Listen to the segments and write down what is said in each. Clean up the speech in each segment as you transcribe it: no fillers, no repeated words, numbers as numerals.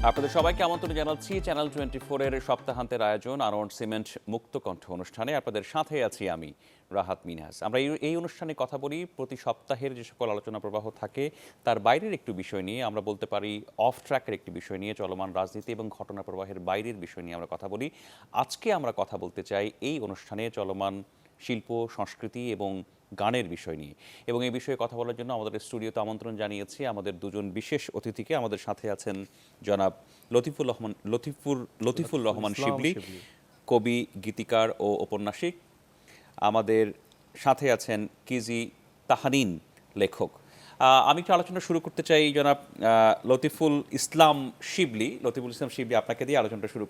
আপনাদের সবাইকে আমন্ত্রণ জানাচ্ছি চ্যানেল 24 এর সপ্তাহান্তের আয়োজন আরন্ড সিমেন্ট মুক্ত কণ্ঠ অনুষ্ঠানে। আপনাদের সাথে আছি আমি রাহাত মিনহাজ। আমরা এই অনুষ্ঠানে কথা বলি প্রতি সপ্তাহের যে সকল আলোচনা প্রবাহ থাকে তার বাইরের একটু বিষয় নিয়ে, আমরা বলতে পারি অফ ট্র্যাকের একটি বিষয় নিয়ে, চলমান রাজনীতি এবং ঘটনা প্রবাহের বাইরের বিষয় নিয়ে আমরা কথা বলি। আজকে আমরা কথা বলতে চাই এই অনুষ্ঠানে চলমান শিল্প, সংস্কৃতি এবং গানের বিষয় নিয়ে, এবং এই বিষয়ে কথা বলার জন্য আমাদের স্টুডিওতে আমন্ত্রণ জানিয়েছি আমাদের দুজন বিশেষ অতিথিকে। আমাদের সাথে আছেন জনাব লতিফুর রহমান শিবলি, কবি, গীতিকার ও ঔপন্যাসিক। আমাদের সাথে আছেন কিজি তাহানিন, লেখক। আমি একটু আলোচনা শুরু করতে চাই জনাব লতিফুল ইসলাম শিবলি। আপনাকে দিয়ে আলোচনাটা শুরু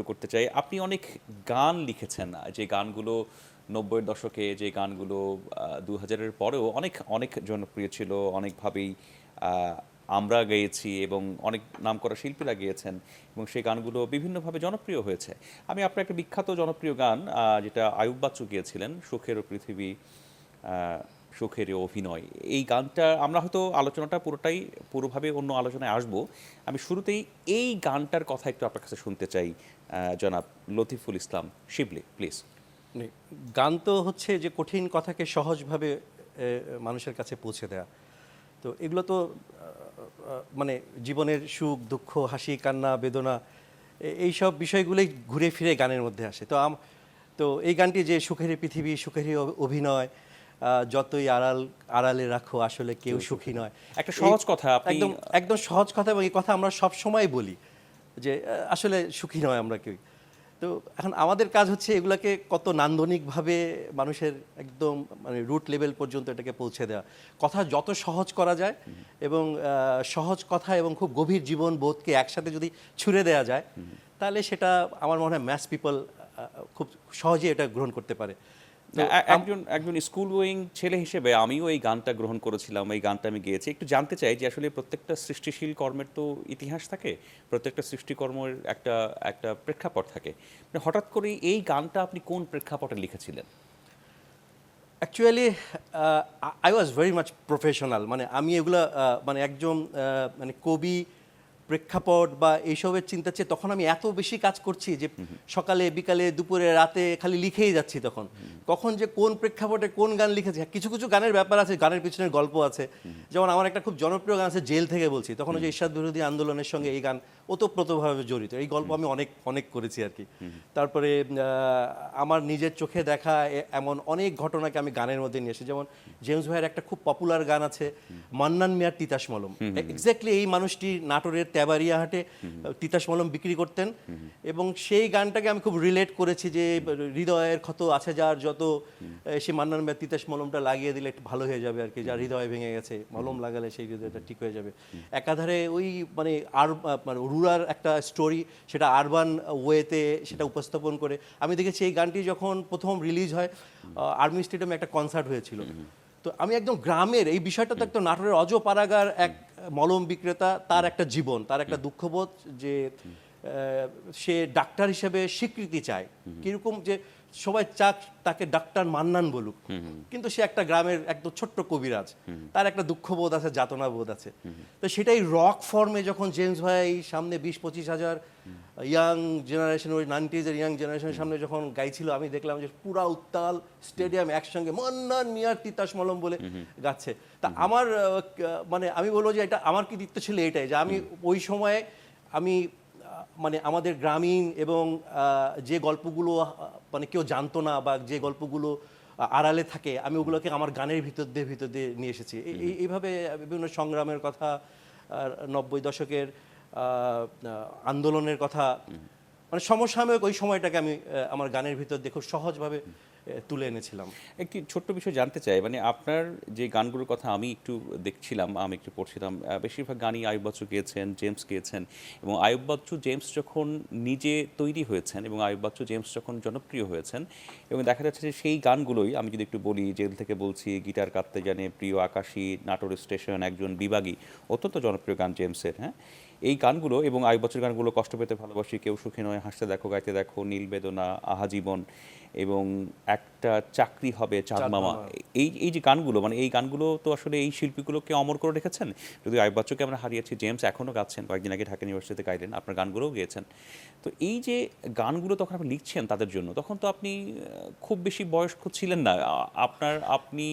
করতে চাই। আপনি অনেক গান লিখেছেন, যে গানগুলো 90-এর দশকে, যে গানগুলো 2000-এর পরেও অনেক অনেক জনপ্রিয় ছিল, অনেকভাবেই আমরা গেয়েছি এবং অনেক নামকরা শিল্পীরা গেয়েছেন, এবং সেই গানগুলো বিভিন্নভাবে জনপ্রিয় হয়েছে। আমি আপনার একটা বিখ্যাত জনপ্রিয় গান, যেটা আয়ুব বাচ্চু গিয়েছিলেন, সুখেরও পৃথিবী, সুখেরও অভিনয়, এই গানটা আমরা হয়তো আলোচনাটা পুরোভাবে অন্য আলোচনায় আসবো। আমি শুরুতেই এই গানটার কথা একটু আপনার কাছে শুনতে চাই জনাব লতিফুল ইসলাম শিবলি, প্লিজ। গান তো হচ্ছে যে কঠিন কথাকে সহজভাবে মানুষের কাছে পৌঁছে দেয়া। তো এগুলো তো মানে জীবনের সুখ দুঃখ, হাসি কান্না, বেদনা, এইসব বিষয়গুলোই ঘুরে ফিরে গানের মধ্যে আসে। তো এই গানটি যে সুখের পৃথিবী, সুখের অভিনয়, যতই আড়ালে রাখো আসলে কেউ সুখী নয়, একটা সহজ কথা, একদম সহজ কথা, এবং এই কথা আমরা সব সময় বলি যে আসলে সুখী নয় আমরা কেউ। তো এখন আমাদের কাজ হচ্ছে এগুলাকে কত নান্দনিকভাবে মানুষের একদম মানে রুট লেভেল পর্যন্ত এটাকে পৌঁছে দেওয়া। কথা যত সহজ করা যায় এবং সহজ কথা এবং খুব গভীর জীবন বোধকে একসাথে যদি ছুঁড়ে দেওয়া যায়, তাহলে সেটা আমার মনে হয় ম্যাস পিপল খুব সহজেই এটা গ্রহণ করতে পারে। একজন স্কুল গোয়িং ছেলে হিসেবে আমিও এই গানটা গ্রহণ করেছিলাম, এই গানটা আমি গেয়েছি। একটু জানতে চাই যে আসলে প্রত্যেকটা সৃষ্টিশীল কর্মের তো ইতিহাস থাকে, প্রত্যেকটা সৃষ্টিকর্মের একটা একটা প্রেক্ষাপট থাকে। হঠাৎ করে এই গানটা আপনি কোন প্রেক্ষাপটে লিখেছিলেন? Actually I was very much professional. মানে আমি এগুলো মানে একজন মানে কবি, প্রেক্ষাপট বা এইসবের চিন্তা চেয়ে তখন আমি এত বেশি কাজ করছি যে সকালে বিকালে দুপুরে রাতে খালি লিখেই যাচ্ছি। তখন কখন যে কোন প্রেক্ষাপটে কোন গান লিখেছি, কিছু কিছু গানের ব্যাপার আছে, গানের পিছনের গল্প আছে। যেমন আমার একটা খুব জনপ্রিয় গান আছে জেল থেকে বলছি, তখন যে ইরশাদ বিরোধী আন্দোলনের সঙ্গে এই গান ওতপ্রোতভাবে জড়িত। এই গল্প আমি অনেক অনেক করেছি আর কি। তারপরে আমার নিজের চোখে দেখা এমন অনেক ঘটনাকে আমি গানের মধ্যে নিয়ে এসেছি। যেমন জেমস ভাইয়ের একটা খুব পপুলার গান আছে মান্নান মিয়ার তিতাস মলম। এক্স্যাক্টলি এই মানুষটি নাটোরের তেবারিয়াহাটে তিতাস মলম বিক্রি করতেন, এবং সেই গানটাকে আমি খুব রিলেট করেছি যে হৃদয়ের ক্ষত আছে যার যত, সে মান্নান মিয়ার তিতাস মলমটা লাগিয়ে দিলে একটু ভালো হয়ে যাবে আর কি, যার হৃদয় ভেঙে গেছে মলম লাগালে সেই হৃদয়টা ঠিক হয়ে যাবে। একাধারে ওই মানে মানে রুরাল একটা স্টোরি, সেটা আরবান ওয়েতে সেটা উপস্থাপন করে আমি দেখেছি। এই গানটি যখন প্রথম রিলিজ হয় আর্মি স্টেডিয়ামে একটা কনসার্ট হয়েছিল, তো আমি একদম গ্রামের এই বিষয়টা তো একদম নাটোরের অজপাড়াগার এক মলম বিক্রেতা, তার একটা জীবন, তার একটা দুঃখবোধ যে সে ডাক্তার হিসেবে স্বীকৃতি চায়, কিরকম যে সবাই চাক তাকে ডাক্তার মান্নান বলুক, কিন্তু সে একটা গ্রামের একদম ছোট্ট কবিরাজ, তার একটা দুঃখবোধ আছে, যাতনা বোধ আছে। তো সেটাই রক ফর্মে যখন জেমস ভাই সামনে 20-25 হাজার ইয়াং জেনারেশন, ওই 90s-এর ইয়াং জেনারেশনের সামনে যখন গাইছিল, আমি দেখলাম যে পুরা উত্তাল স্টেডিয়াম একসঙ্গে মান্নান মিয়ার তিতাস মলম বলে গাচ্ছে। তা আমার মানে আমি বলবো যে এটা আমার কৃতিত্ব ছিল এটাই, যে আমি ওই সময়ে আমি মানে আমাদের গ্রামীণ এবং যে গল্পগুলো মানে কেউ জানতো না বা যে গল্পগুলো আড়ালে থাকে, আমি ওগুলোকে আমার গানের ভিতর দিয়ে নিয়ে এসেছি। এইভাবে বিভিন্ন সংগ্রামের কথা, 90 দশকের আন্দোলনের কথা, মানে সমসাময়িক ওই সময়টাকে আমি আমার গানের ভিতর দিয়ে খুব সহজভাবে তুলে এনেছিলাম। একটি ছোট্ট বিষয় জানতে চাই, মানে আপনার যে গানগুলোর কথা আমি একটু দেখছিলাম, আমি একটু পড়ছিলাম, বেশিরভাগ গানই আয়ুব বাচ্চু গেয়েছেন, জেমস গেয়েছেন। এবং আয়ুব বাচ্চু জেমস যখন নিজে তৈরি হয়েছেন এবং আয়ুব বাচ্চু জেমস যখন জনপ্রিয় হয়েছেন, এবং দেখা যাচ্ছে যে সেই গানগুলোই আমি যদি একটু বলি, জেল থেকে বলছি, গিটার কাঁদতে জানে, প্রিয় আকাশী, নাটোর স্টেশন, একজন বিভাগী, অত্যন্ত জনপ্রিয় গান জেমসের। হ্যাঁ, এই গানগুলো এবং আইয়ুব বাচ্চুর গানগুলো কষ্ট পেতে ভালোবাসি, কেউ সুখী নয়, হাসতে দেখো গাইতে দেখো, নীল বেদনা, আহা জীবন এবং একটা চাকরি হবে চাঁদ মামা, এই যে গানগুলো মানে এই গানগুলো তো আসলে এই শিল্পীগুলোকে অমর করে রেখেছেন। যদি আইয়ুব বাচ্চুকে আমরা হারিয়েছি, জেমস এখনও গাচ্ছেন, কয়েকদিন আগে ঢাকা ইউনিভার্সিটিতে গাইলেন, আপনার গানগুলোও গেয়েছেন। তো এই যে গানগুলো তখন আপনি লিখছেন তাদের জন্য, তখন তো আপনি খুব বেশি বয়স্ক ছিলেন না। আপনি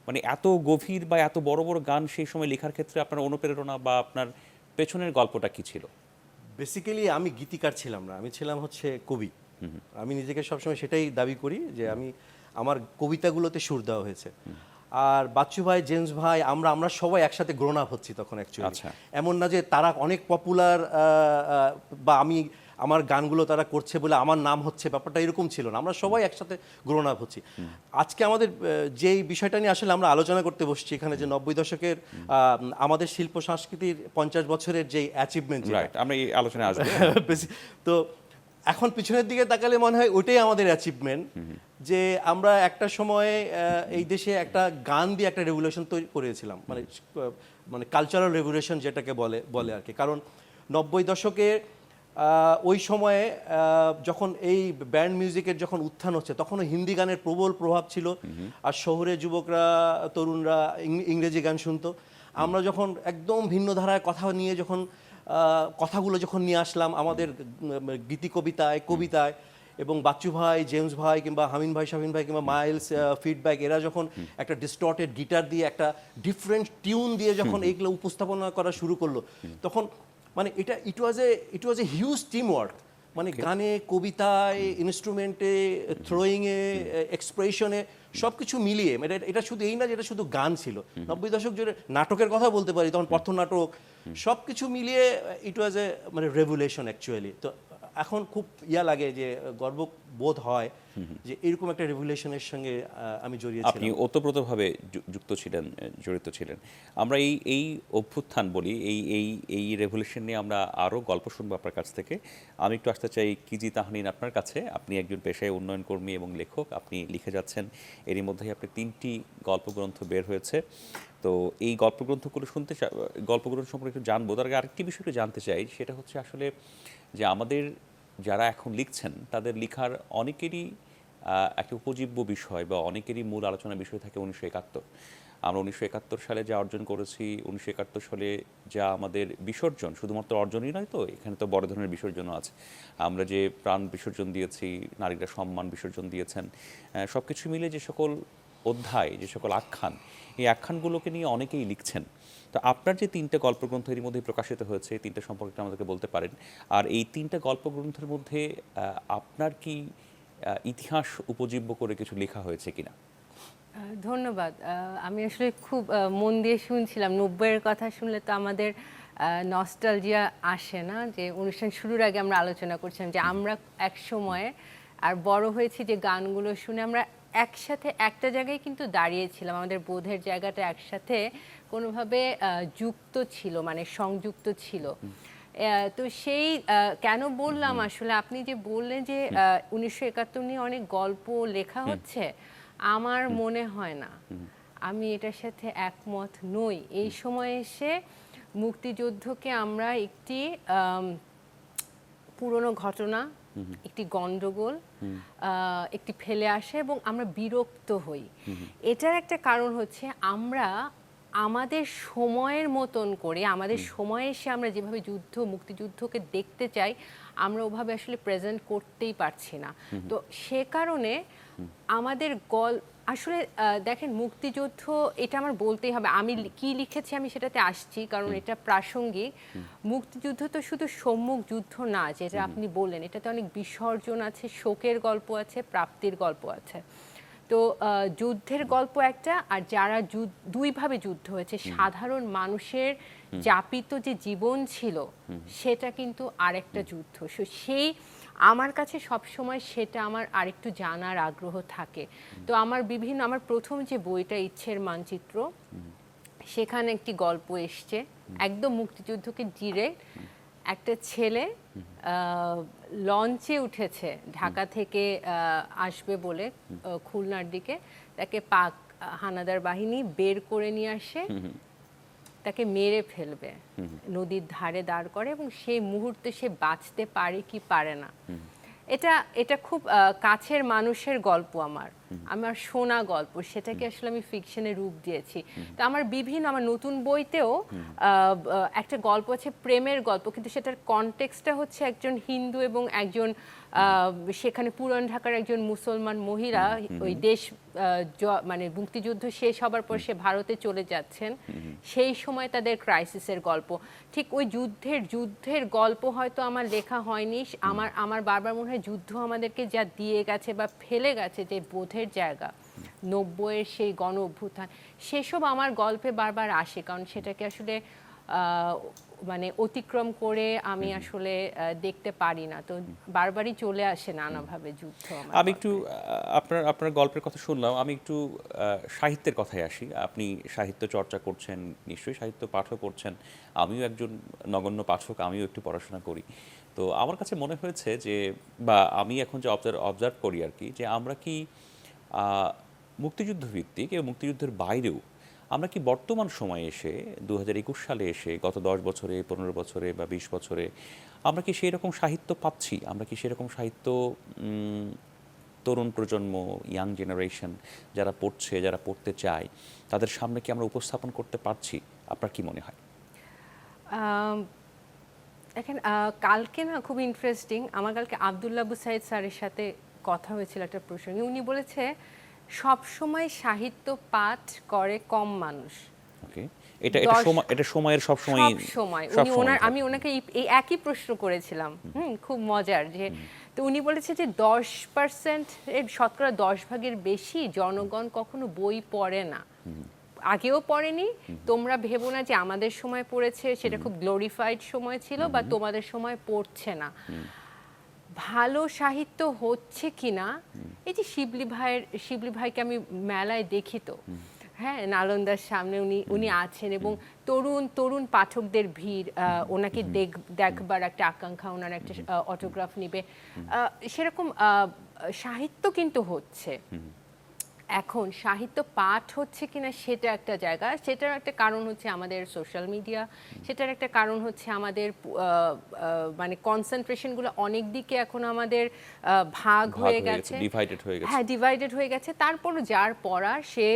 মানে এত গভীর বা এত বড় বড় গান সেই সময় লেখার ক্ষেত্রে আপনার অনুপ্রেরণা বা আপনার পেছনের গল্পটা কি ছিল? বেসিক্যালি আমি গীতিকার ছিলাম না, আমি ছিলাম হচ্ছে কবি। আমি নিজেকে সবসময় সেটাই দাবি করি যে আমি আমার কবিতাগুলোতে সুর দেওয়া হয়েছে। আর বাচ্চু ভাই, জেমস ভাই, আমরা সবাই একসাথে গ্রোন আপ হচ্ছি তখন অ্যাকচুয়ালি। আচ্ছা। এমন না যে তারা অনেক পপুলার বা আমার গানগুলো তারা করছে বলে আমার নাম হচ্ছে, ব্যাপারটা এরকম ছিল না। আমরা সবাই একসাথে গ্রোন আপ হচ্ছি। আজকে আমাদের যেই বিষয়টা নিয়ে আসলে আমরা আলোচনা করতে বসছি এখানে, যে 90 দশকের আমাদের শিল্প সংস্কৃতির 50 বছরের যে অ্যাচিভমেন্ট, রাইট, আমরা এই আলোচনায় আসবো। তো এখন পিছনের দিকে তাকালে মনে হয় ওইটাই আমাদের অ্যাচিভমেন্ট, যে আমরা একটা সময়ে এই দেশে একটা গান দিয়ে একটা রেভলিউশন তৈরি করেছিলাম, মানে কালচারাল রেভলিউশন যেটাকে বলে আর কি। কারণ 90 দশকে ওই সময়ে যখন এই ব্যান্ড মিউজিকের যখন উত্থান হচ্ছে, তখনও হিন্দি গানের প্রবল প্রভাব ছিল। আর শহুরে যুবকরা, তরুণরা ইংরেজি গান শুনতো। আমরা যখন একদম ভিন্ন ধারায় কথা নিয়ে যখন কথাগুলো যখন নিয়ে আসলাম আমাদের গীতি কবিতায়, এবং বাচ্চু ভাই, জেমস ভাই কিংবা হামিন ভাই, শাহিন ভাই কিংবা মাইলস, ফিডব্যাক, এরা যখন একটা ডিস্টর্টেড গিটার দিয়ে একটা ডিফারেন্ট টিউন দিয়ে যখন এইগুলো উপস্থাপনা করা শুরু করলো, তখন মানে ইট ওয়াজ এ হিউজ টিম ওয়ার্ক। মানে গানে, কবিতায়, ইনস্ট্রুমেন্টে, থ্রোয়িংয়ে, এক্সপ্রেশনে, সব কিছু মিলিয়ে এটা শুধু এই না যে এটা শুধু গান ছিল। 90 দশক জুড়ে নাটকের কথা বলতে পারি, তখন পথনাটক, সব কিছু মিলিয়ে ইট ওয়াজ এ মানে রেভুলেশন অ্যাকচুয়ালি। তো এখন খুব লাগে যে গর্ববোধ হয় যে এরকম একটা রেভুলেশনের সঙ্গে আমি জড়িয়েছিলাম। আপনি ওতপ্রোতভাবে যুক্ত ছিলেন, জড়িত ছিলেন। আমরা এই অভ্যুত্থান বলি, এই রেভলিউশন নিয়ে আমরা আরও গল্প শুনবো আপনার কাছ থেকে। আমি একটু আসতে চাই কিজি তাহনিন আপনার কাছে। আপনি একজন পেশায় উন্নয়ন কর্মী এবং লেখক, আপনি লিখে যাচ্ছেন। এরই মধ্যেই আপনি 3টি গল্পগ্রন্থ বের হয়েছে। তো এই গল্পগ্রন্থগুলো গল্পগ্রন্থ সম্পর্কে একটু জানবো। তার আগে আরেকটি বিষয় একটু জানতে চাই, সেটা হচ্ছে আসলে যে আমাদের যারা এখন লিখছেন তাদের লেখার অনেকেরই একটা উপজীব্য বিষয় বা অনেকেরই মূল আলোচনার বিষয় থাকে 1971। আমরা 1971 সালে যা অর্জন করেছি, 1971 সালে যা আমাদের বিসর্জন, শুধুমাত্র অর্জনই নয় তো, এখানে তো বড় ধরনের বিসর্জনও আছে। আমরা যে প্রাণ বিসর্জন দিয়েছি, নারীরা সম্মান বিসর্জন দিয়েছেন, সব কিছু মিলে যে সকল অধ্যায়, যে সকল আখ্যান, এই আখ্যানগুলোকে নিয়ে অনেকেই লিখছেন। তো আপনার যে 3টে গল্পগ্রন্থ এর মধ্যে প্রকাশিত হয়েছে, এই 3টে সম্পর্কে আমাদেরকে বলতে পারেন। আর এই 3টে গল্পগ্রন্থের মধ্যে আপনার কি ইতিহাস উপজীব্য করে কিছু লেখা হয়েছে কিনা? ধন্যবাদ। আমি আসলে খুব মন দিয়ে শুনছিলাম। 90-এর কথা শুনলে তো আমাদের নস্টালজিয়া আসে না, যে অনুষ্ঠান শুরুর আগে আমরা আলোচনা করছিলাম যে আমরা এক সময়ে আর বড় হয়েছি, যে গানগুলো শুনে আমরা একসাথে একটা জায়গায় কিন্তু দাঁড়িয়েছিলাম, আমাদের বোধের জায়গাটা একসাথে কোনোভাবে যুক্ত ছিল, মানে সংযুক্ত ছিল। তো সেই কেন বললাম, আসলে আপনি যে বললেন যে 1971 নিয়ে অনেক গল্প লেখা হচ্ছে, আমার মনে হয় না, আমি এটার সাথে একমত নই। এই সময় এসে মুক্তিযুদ্ধকে আমরা একটি পুরনো ঘটনা, একটি গন্ডগোল, একটি ফেলে আসে এবং আমরা বিরক্ত হই। এটার একটা কারণ হচ্ছে আমরা আমাদের সময়ের মতন করে, আমাদের সময়ে এসে আমরা যেভাবে মুক্তিযুদ্ধকে দেখতে চাই, আমরা ওভাবে আসলে প্রেজেন্ট করতেই পারছি না। তো সে কারণে আমাদের আসলে দেখেন, মুক্তিযুদ্ধ, এটা আমার বলতেই হবে। আমি কি লিখেছি আমি সেটাতে আসছি, কারণ এটা প্রাসঙ্গিক। মুক্তিযুদ্ধ তো শুধু সম্মুখ যুদ্ধ না, যেটা আপনি বললেন, এটাতে অনেক বিসর্জন আছে, শোকের গল্প আছে, প্রাপ্তির গল্প আছে। তো যুদ্ধের গল্প একটা, আর যারা দুইভাবে যুদ্ধ হয়েছে, সাধারণ মানুষের যাপিত যে জীবন ছিল, সেটা কিন্তু আরেকটা যুদ্ধ। সেই আমার কাছে সব সময় সেটা আমার আরেকটু জানার আগ্রহ থাকে। তো আমার প্রথম যে বইটা, ইচ্ছের মানচিত্র, সেখানে একটি গল্প এসছে একদম মুক্তিযুদ্ধকে ডিরেক্ট। একটা ছেলে লঞ্চে উঠেছে, ঢাকা থেকে আসবে বলে খুলনার দিকে, তাকে পাক হানাদার বাহিনী বের করে নিয়ে আসে, তাকে মেরে ফেলবে, নদীর ধারে দাঁড় করে, এবং সেই মুহূর্তে সে বাঁচতে পারে কি পারে না। এটা এটা খুব কাছের মানুষের গল্প, আমার শোনা গল্প, সেটাকে আসলে আমি ফিকশনে রূপ দিয়েছি। তো আমার নতুন বইতেও একটা গল্প আছে, প্রেমের গল্প, কিন্তু সেটার কনটেক্সটটা হচ্ছে একজন হিন্দু এবং একজন সেখানে পুরান ঢাকার একজন মুসলমান মহিলা ওই দেশ মানে মুক্তিযুদ্ধ শেষ হবার পর সে ভারতে চলে যাচ্ছেন, সেই সময় তাদের ক্রাইসিসের গল্প। ঠিক ওই যুদ্ধের গল্প হয়তো আমার লেখা হয়নি, আমার বারবার মনে হয় যুদ্ধ আমাদেরকে যা দিয়ে গেছে বা ফেলে গেছে, যে বোধের জায়গা, 90-এর সেই গণ অভ্যুত্থান, সেসব আমার গল্পে বারবার আসে, কারণ সেটাকে আসলে মানে অতিক্রম করে আমি আসলে দেখতে পারি না, তো বারবারই চলে আসে নানাভাবে যুদ্ধ আমার আমি একটু গল্পে। আপনার গল্পের কথা শুনলাম, আমি একটু সাহিত্যের কথায় আসি। আপনি সাহিত্য চর্চা করছেন, নিশ্চয়ই সাহিত্য পাঠও করছেন। আমিও একজন নগণ্য পাঠক, আমিও একটু পড়াশোনা করি। তো আমার কাছে মনে হয়েছে যে, বা আমি এখন যে অবজার্ভ করি আর কি, যে আমরা কি মুক্তিযুদ্ধ ভিত্তিক এবং মুক্তিযুদ্ধের বাইরেও আমরা কি বর্তমান সময়ে এসে 2021 সালে এসে গত 10 বছরে, 15 বছরে বা 20 বছরে আমরা কি সেই রকম সাহিত্য পাচ্ছি? আমরা কি সেরকম সাহিত্য তরুণ প্রজন্ম, ইয়াং জেনারেশন যারা পড়ছে, যারা পড়তে চায়, তাদের সামনে কি আমরা উপস্থাপন করতে পারছি? আপনার কি মনে হয়? দেখেন, কালকে না খুব ইন্টারেস্টিং, আমার কালকে আব্দুল্লাহ আবু সাইদ স্যারের সাথে কথা হয়েছিল একটা প্রসঙ্গে। উনি বলেছে সব সময় সাহিত্য পাঠ করে কম মানুষ। ওকে, এটা সময়ের সব সময় আমি ওনাকে এই একই প্রশ্ন করেছিলাম, খুব মজার, যে তো উনি বলেছে যে 10% এর শতকরা 10 ভাগের বেশি জনগণ কখনো বই পড়ে না, আগেও পড়েনি। তোমরা ভেবো না যে আমাদের সময় পড়েছে সেটা খুব গ্লোরিফাইড সময় ছিল, বা তোমাদের সময় পড়ছে না। ভালো সাহিত্য হচ্ছে কিনা, এই যে শিবলি ভাইকে আমি মেলায় দেখি, তো হ্যাঁ, নালন্দার সামনে উনি আছেন, এবং তরুণ পাঠকদের ভিড়, ওনাকে দেখবার একটা আকাঙ্ক্ষা, ওনার একটা অটোগ্রাফ নিবে, সেরকম সাহিত্য কিন্তু হচ্ছে। এখন সাহিত্য পাঠ হচ্ছে কিনা সেটা একটা জায়গা, সেটার একটা কারণ হচ্ছে আমাদের সোশ্যাল মিডিয়া, সেটার একটা কারণ হচ্ছে আমাদের মানে কনসেন্ট্রেশনগুলো অনেক দিকে এখন আমাদের ভাগ হয়ে গেছে, হ্যাঁ, ডিভাইডেড হয়ে গেছে। তারপরও যার পড়া, সে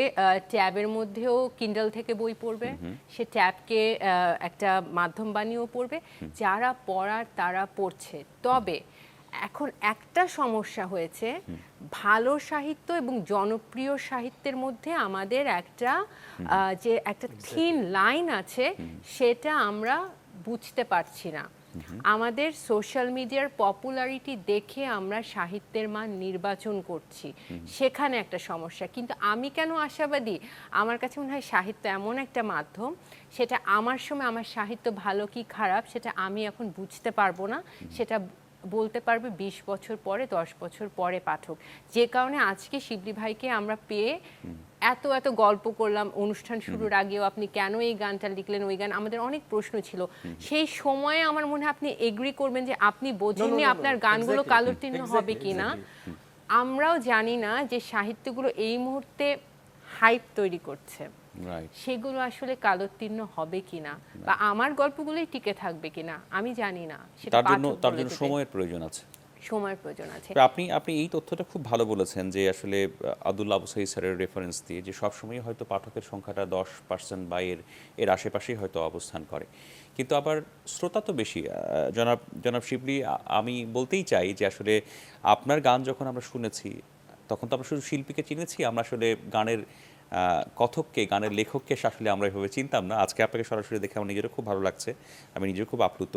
ট্যাবের মধ্যেও কিন্ডল থেকে বই পড়বে, সে ট্যাবকে একটা মাধ্যম বানিয়েও পড়বে, যারা পড়ার তারা পড়ছে। তবে এখন একটা সমস্যা হয়েছে, ভালো সাহিত্য এবং জনপ্রিয় সাহিত্যের মধ্যে আমাদের যে একটা থিন লাইন আছে, সেটা আমরা বুঝতে পারছি না। আমাদের সোশ্যাল মিডিয়ার পপুলারিটি দেখে আমরা সাহিত্যের মান নির্বাচন করছি, সেখানে একটা সমস্যা। কিন্তু আমি কেন আশাবাদী? আমার কাছে মনে হয় সাহিত্য এমন একটা মাধ্যম, সেটা আমার সময় আমার সাহিত্য ভালো কি খারাপ সেটা আমি এখন বুঝতে পারবো না, সেটা বলতে পারবে 20 বছর পরে, 10 বছর পরে পাঠক। যে কারণে আজকে শিবলি ভাইকে আমরা পেয়ে এত গল্প করলাম, অনুষ্ঠান শুরুর আগেও আপনি কেন এই গানটা লিখলেন, ওই গান, আমাদের অনেক প্রশ্ন ছিল। সেই সময়ে আমার মনে হয় আপনি এগ্রি করবেন যে আপনি বোঝেননি আপনার গানগুলো কালোত্তীর্ণ হবে কিনা। আমরাও জানি না যে সাহিত্যগুলো এই মুহূর্তে হাইপ তৈরি করছে, সেগুলো আসলে কালোত্তীর্ণ হবে কিনা, বা আমার গল্পগুলোই টিকে থাকবে কিনা, আমি জানি না। তার জন্য সময়ের প্রয়োজন আছে। আপনি এই তথ্যটা খুব ভালো বলেছেন, যে আসলে আব্দুল্লাহ আবু সাঈদ স্যারের রেফারেন্স দিয়ে, যে সবসময় হয়তো পাঠকের সংখ্যাটা 10% বা এর আশেপাশেই হয়তো অবস্থান করে, কিন্তু আবার শ্রোতা তো বেশি। জনাব শিবলি, আমি বলতেই চাই যে আসলে আপনার গান যখন আমরা শুনেছি, তখন তো আমরা শুধু শিল্পীকে চিনেছি, আমরা আসলে গানের কথককে, গানের লেখককে আসলে আমরা এভাবে চিনতাম না। আজকে আপনাকে সরাসরি দেখে আমার নিজেরও খুব ভালো লাগছে, আমি নিজেও খুব আপ্লুত।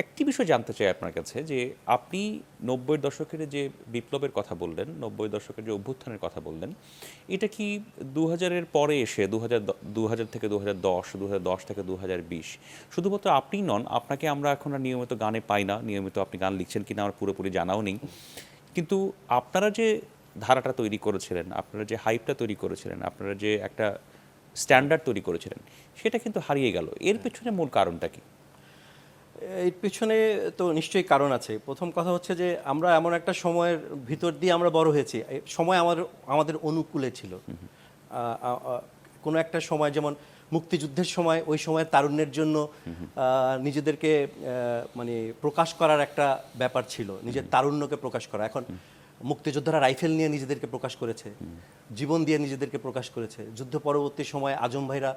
একটি বিষয় জানতে চাই আপনার কাছে, যে আপনি 90-এর দশকের যে বিপ্লবের কথা বললেন, 90-এর দশকের যে অভ্যুত্থানের কথা বললেন, এটা কি 2000-এর পরে এসে 2000 থেকে 2010, 2010 থেকে 2020 শুধুমাত্র আপনি নন, আপনাকে আমরা এখন আর নিয়মিত গানে পাই না, নিয়মিত আপনি গান লিখছেন কিনা আমার পুরোপুরি জানাও নেই, কিন্তু আপনারা যে ধারাটা তৈরি করেছিলেন, আপনারা যে হাইপটা তৈরি করেছিলেন, আপনারা যে একটা স্ট্যান্ডার্ড তৈরি করেছিলেন, সেটা কিন্তু হারিয়ে গেল। এর পেছনে মূল কারণটা কি? এর পিছনে তো নিশ্চয়ই কারণ আছে। প্রথম কথা হচ্ছে যে আমরা এমন একটা সময়ের ভিতর দিয়ে আমরা বড় হয়েছি, সময় আমাদের অনুকূলে ছিল। কোনো একটা সময়, যেমন মুক্তিযুদ্ধের সময় ওই সময় তারুণ্যের জন্য নিজেদেরকে মানে প্রকাশ করার একটা ব্যাপার ছিল, নিজের তারুণ্যকে প্রকাশ করা। এখন মুক্তিযোদ্ধারা রাইফেল নিয়ে নিজেদেরকে প্রকাশ করেছে, জীবন দিয়ে নিজেদেরকে প্রকাশ করেছে। যুদ্ধ পরবর্তী সময় আজম ভাইরা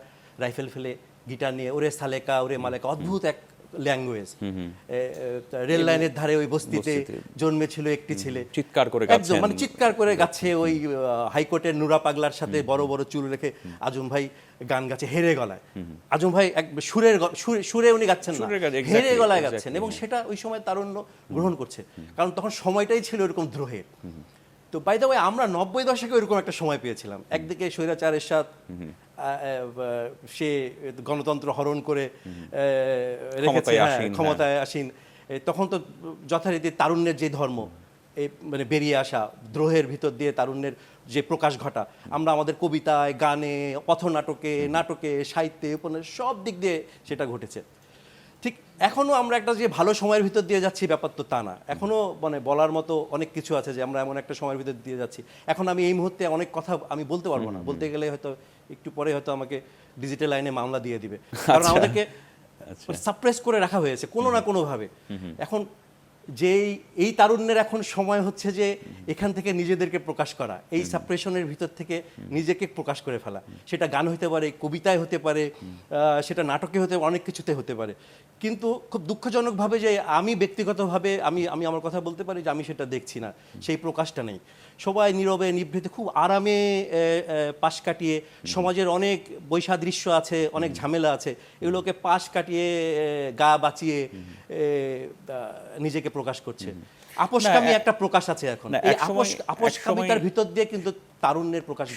রাইফেল ফেলে গিটার নিয়ে ওরে সালেকা ওরে মালেকা, অদ্ভুত এক ল্যাঙ্গুয়েজ। রেল লাইনের ধারে ওই বস্তিতে জন্মেছিল একটি ছেলে, চিৎকার করে একদম মানে চিৎকার করে গাচ্ছে। ওই হাইকোর্টের নুরা পাগলার সাথে বড় বড় চুল রেখে আজম ভাই গান গাচ্ছে হেরে গলায়। আজম ভাই এক সুরে উনি গাচ্ছেন না, হেরে গলায় গাচ্ছেন, এবং সেটা ওই সময় তারুণ্য গ্রহণ করছে, কারণ তখন সময়টাই ছিল এরকম দ্রোহের। তো বাই দ্য ওয়ে আমরা 90 দশকে ওইরকম একটা সময় পেয়েছিলাম। একদিকে স্বৈরাচার এরশাদ সে গণতন্ত্র হরণ করে রেখেছে, ক্ষমতায় আসীন। তখন তো যথারীতি তারুণ্যের যে ধর্ম, এই মানে বেরিয়ে আসা, দ্রোহের ভিতর দিয়ে তারুণ্যের যে প্রকাশ ঘটা, আমরা আমাদের কবিতায়, গানে, পথনাটকে, নাটকে, সাহিত্যে, উপন্যাসে সব দিক দিয়ে সেটা ঘটেছে। ঠিক এখনও আমরা একটা যে ভালো সময়ের ভিতর দিয়ে যাচ্ছি ব্যাপার তো তা না, এখনও মানে বলার মতো অনেক কিছু আছে যে আমরা এমন একটা সময়ের ভিতর দিয়ে যাচ্ছি। এখন আমি এই মুহূর্তে অনেক কথা আমি বলতে পারবো না, বলতে গেলে হয়তো একটু পরে হয়তো আমাকে ডিজিটাল লাইনে মামলা দিয়ে দিবে, কারণ আমাদেরকে সাপ্রেস করে রাখা হয়েছে কোনো না কোনোভাবে। এখন যেই এই তারুণ্যের এখন সময় হচ্ছে যে এখান থেকে নিজেদেরকে প্রকাশ করা, এই সাপ্রেশনের ভিতর থেকে নিজেকে প্রকাশ করে ফেলা। সেটা গান হতে পারে, কবিতায় হতে পারে, সেটা নাটকে হতে পারে, অনেক কিছুতে হতে পারে। কিন্তু খুব দুঃখজনকভাবে যে আমি ব্যক্তিগতভাবে আমি আমার কথা বলতে পারি যে আমি সেটা দেখছি না, সেই প্রকাশটা নেই। সবাই নীরবে নিভৃতে খুব আরামে পাশ কাটিয়ে, সমাজের অনেক বৈসাদৃশ্য আছে, অনেক ঝামেলা আছে, এগুলোকে পাশ কাটিয়ে গা বাঁচিয়ে নিজেকে প্রকাশ করছে। আপোষকামী একটা প্রকাশ আছে এখন, এই আপোষকামিতার ভিতর দিয়ে কিন্তু তারুণ্যের প্রকাশ।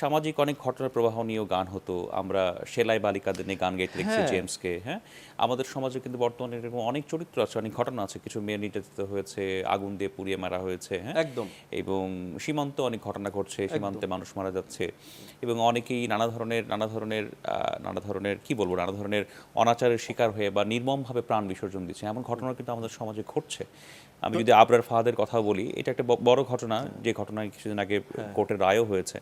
সামাজিক অনেক ঘটনার প্রবাহ নিয়েও গান হতো। আমরা সেলাই বালিকাদের নিয়ে গান গাইতে দেখছি জেমসকে। হ্যাঁ, আমাদের সমাজে কিন্তু বর্তমানে এরকম অনেক চরিত্র আছে, অনেক ঘটনা আছে। কিছু মেয়ে নির্যাতিত হয়েছে, আগুন দিয়ে পুড়িয়ে মারা হয়েছে, হ্যাঁ একদম, এবং সীমান্তে অনেক ঘটনা ঘটছে, সীমান্তে মানুষ মারা যাচ্ছে, এবং অনেকেই নানা ধরনের কি বলবো, নানা ধরনের অনাচারের শিকার হয়ে বা নির্মমভাবে প্রাণ বিসর্জন দিচ্ছে। এমন ঘটনা কিন্তু আমাদের সমাজে ঘটছে। আমি যদি আবরার ফাহাদের কথা বলি, এটা একটা বড় ঘটনা, যে ঘটনায় কিছুদিন আগে কোর্টের রায়ও হয়েছে।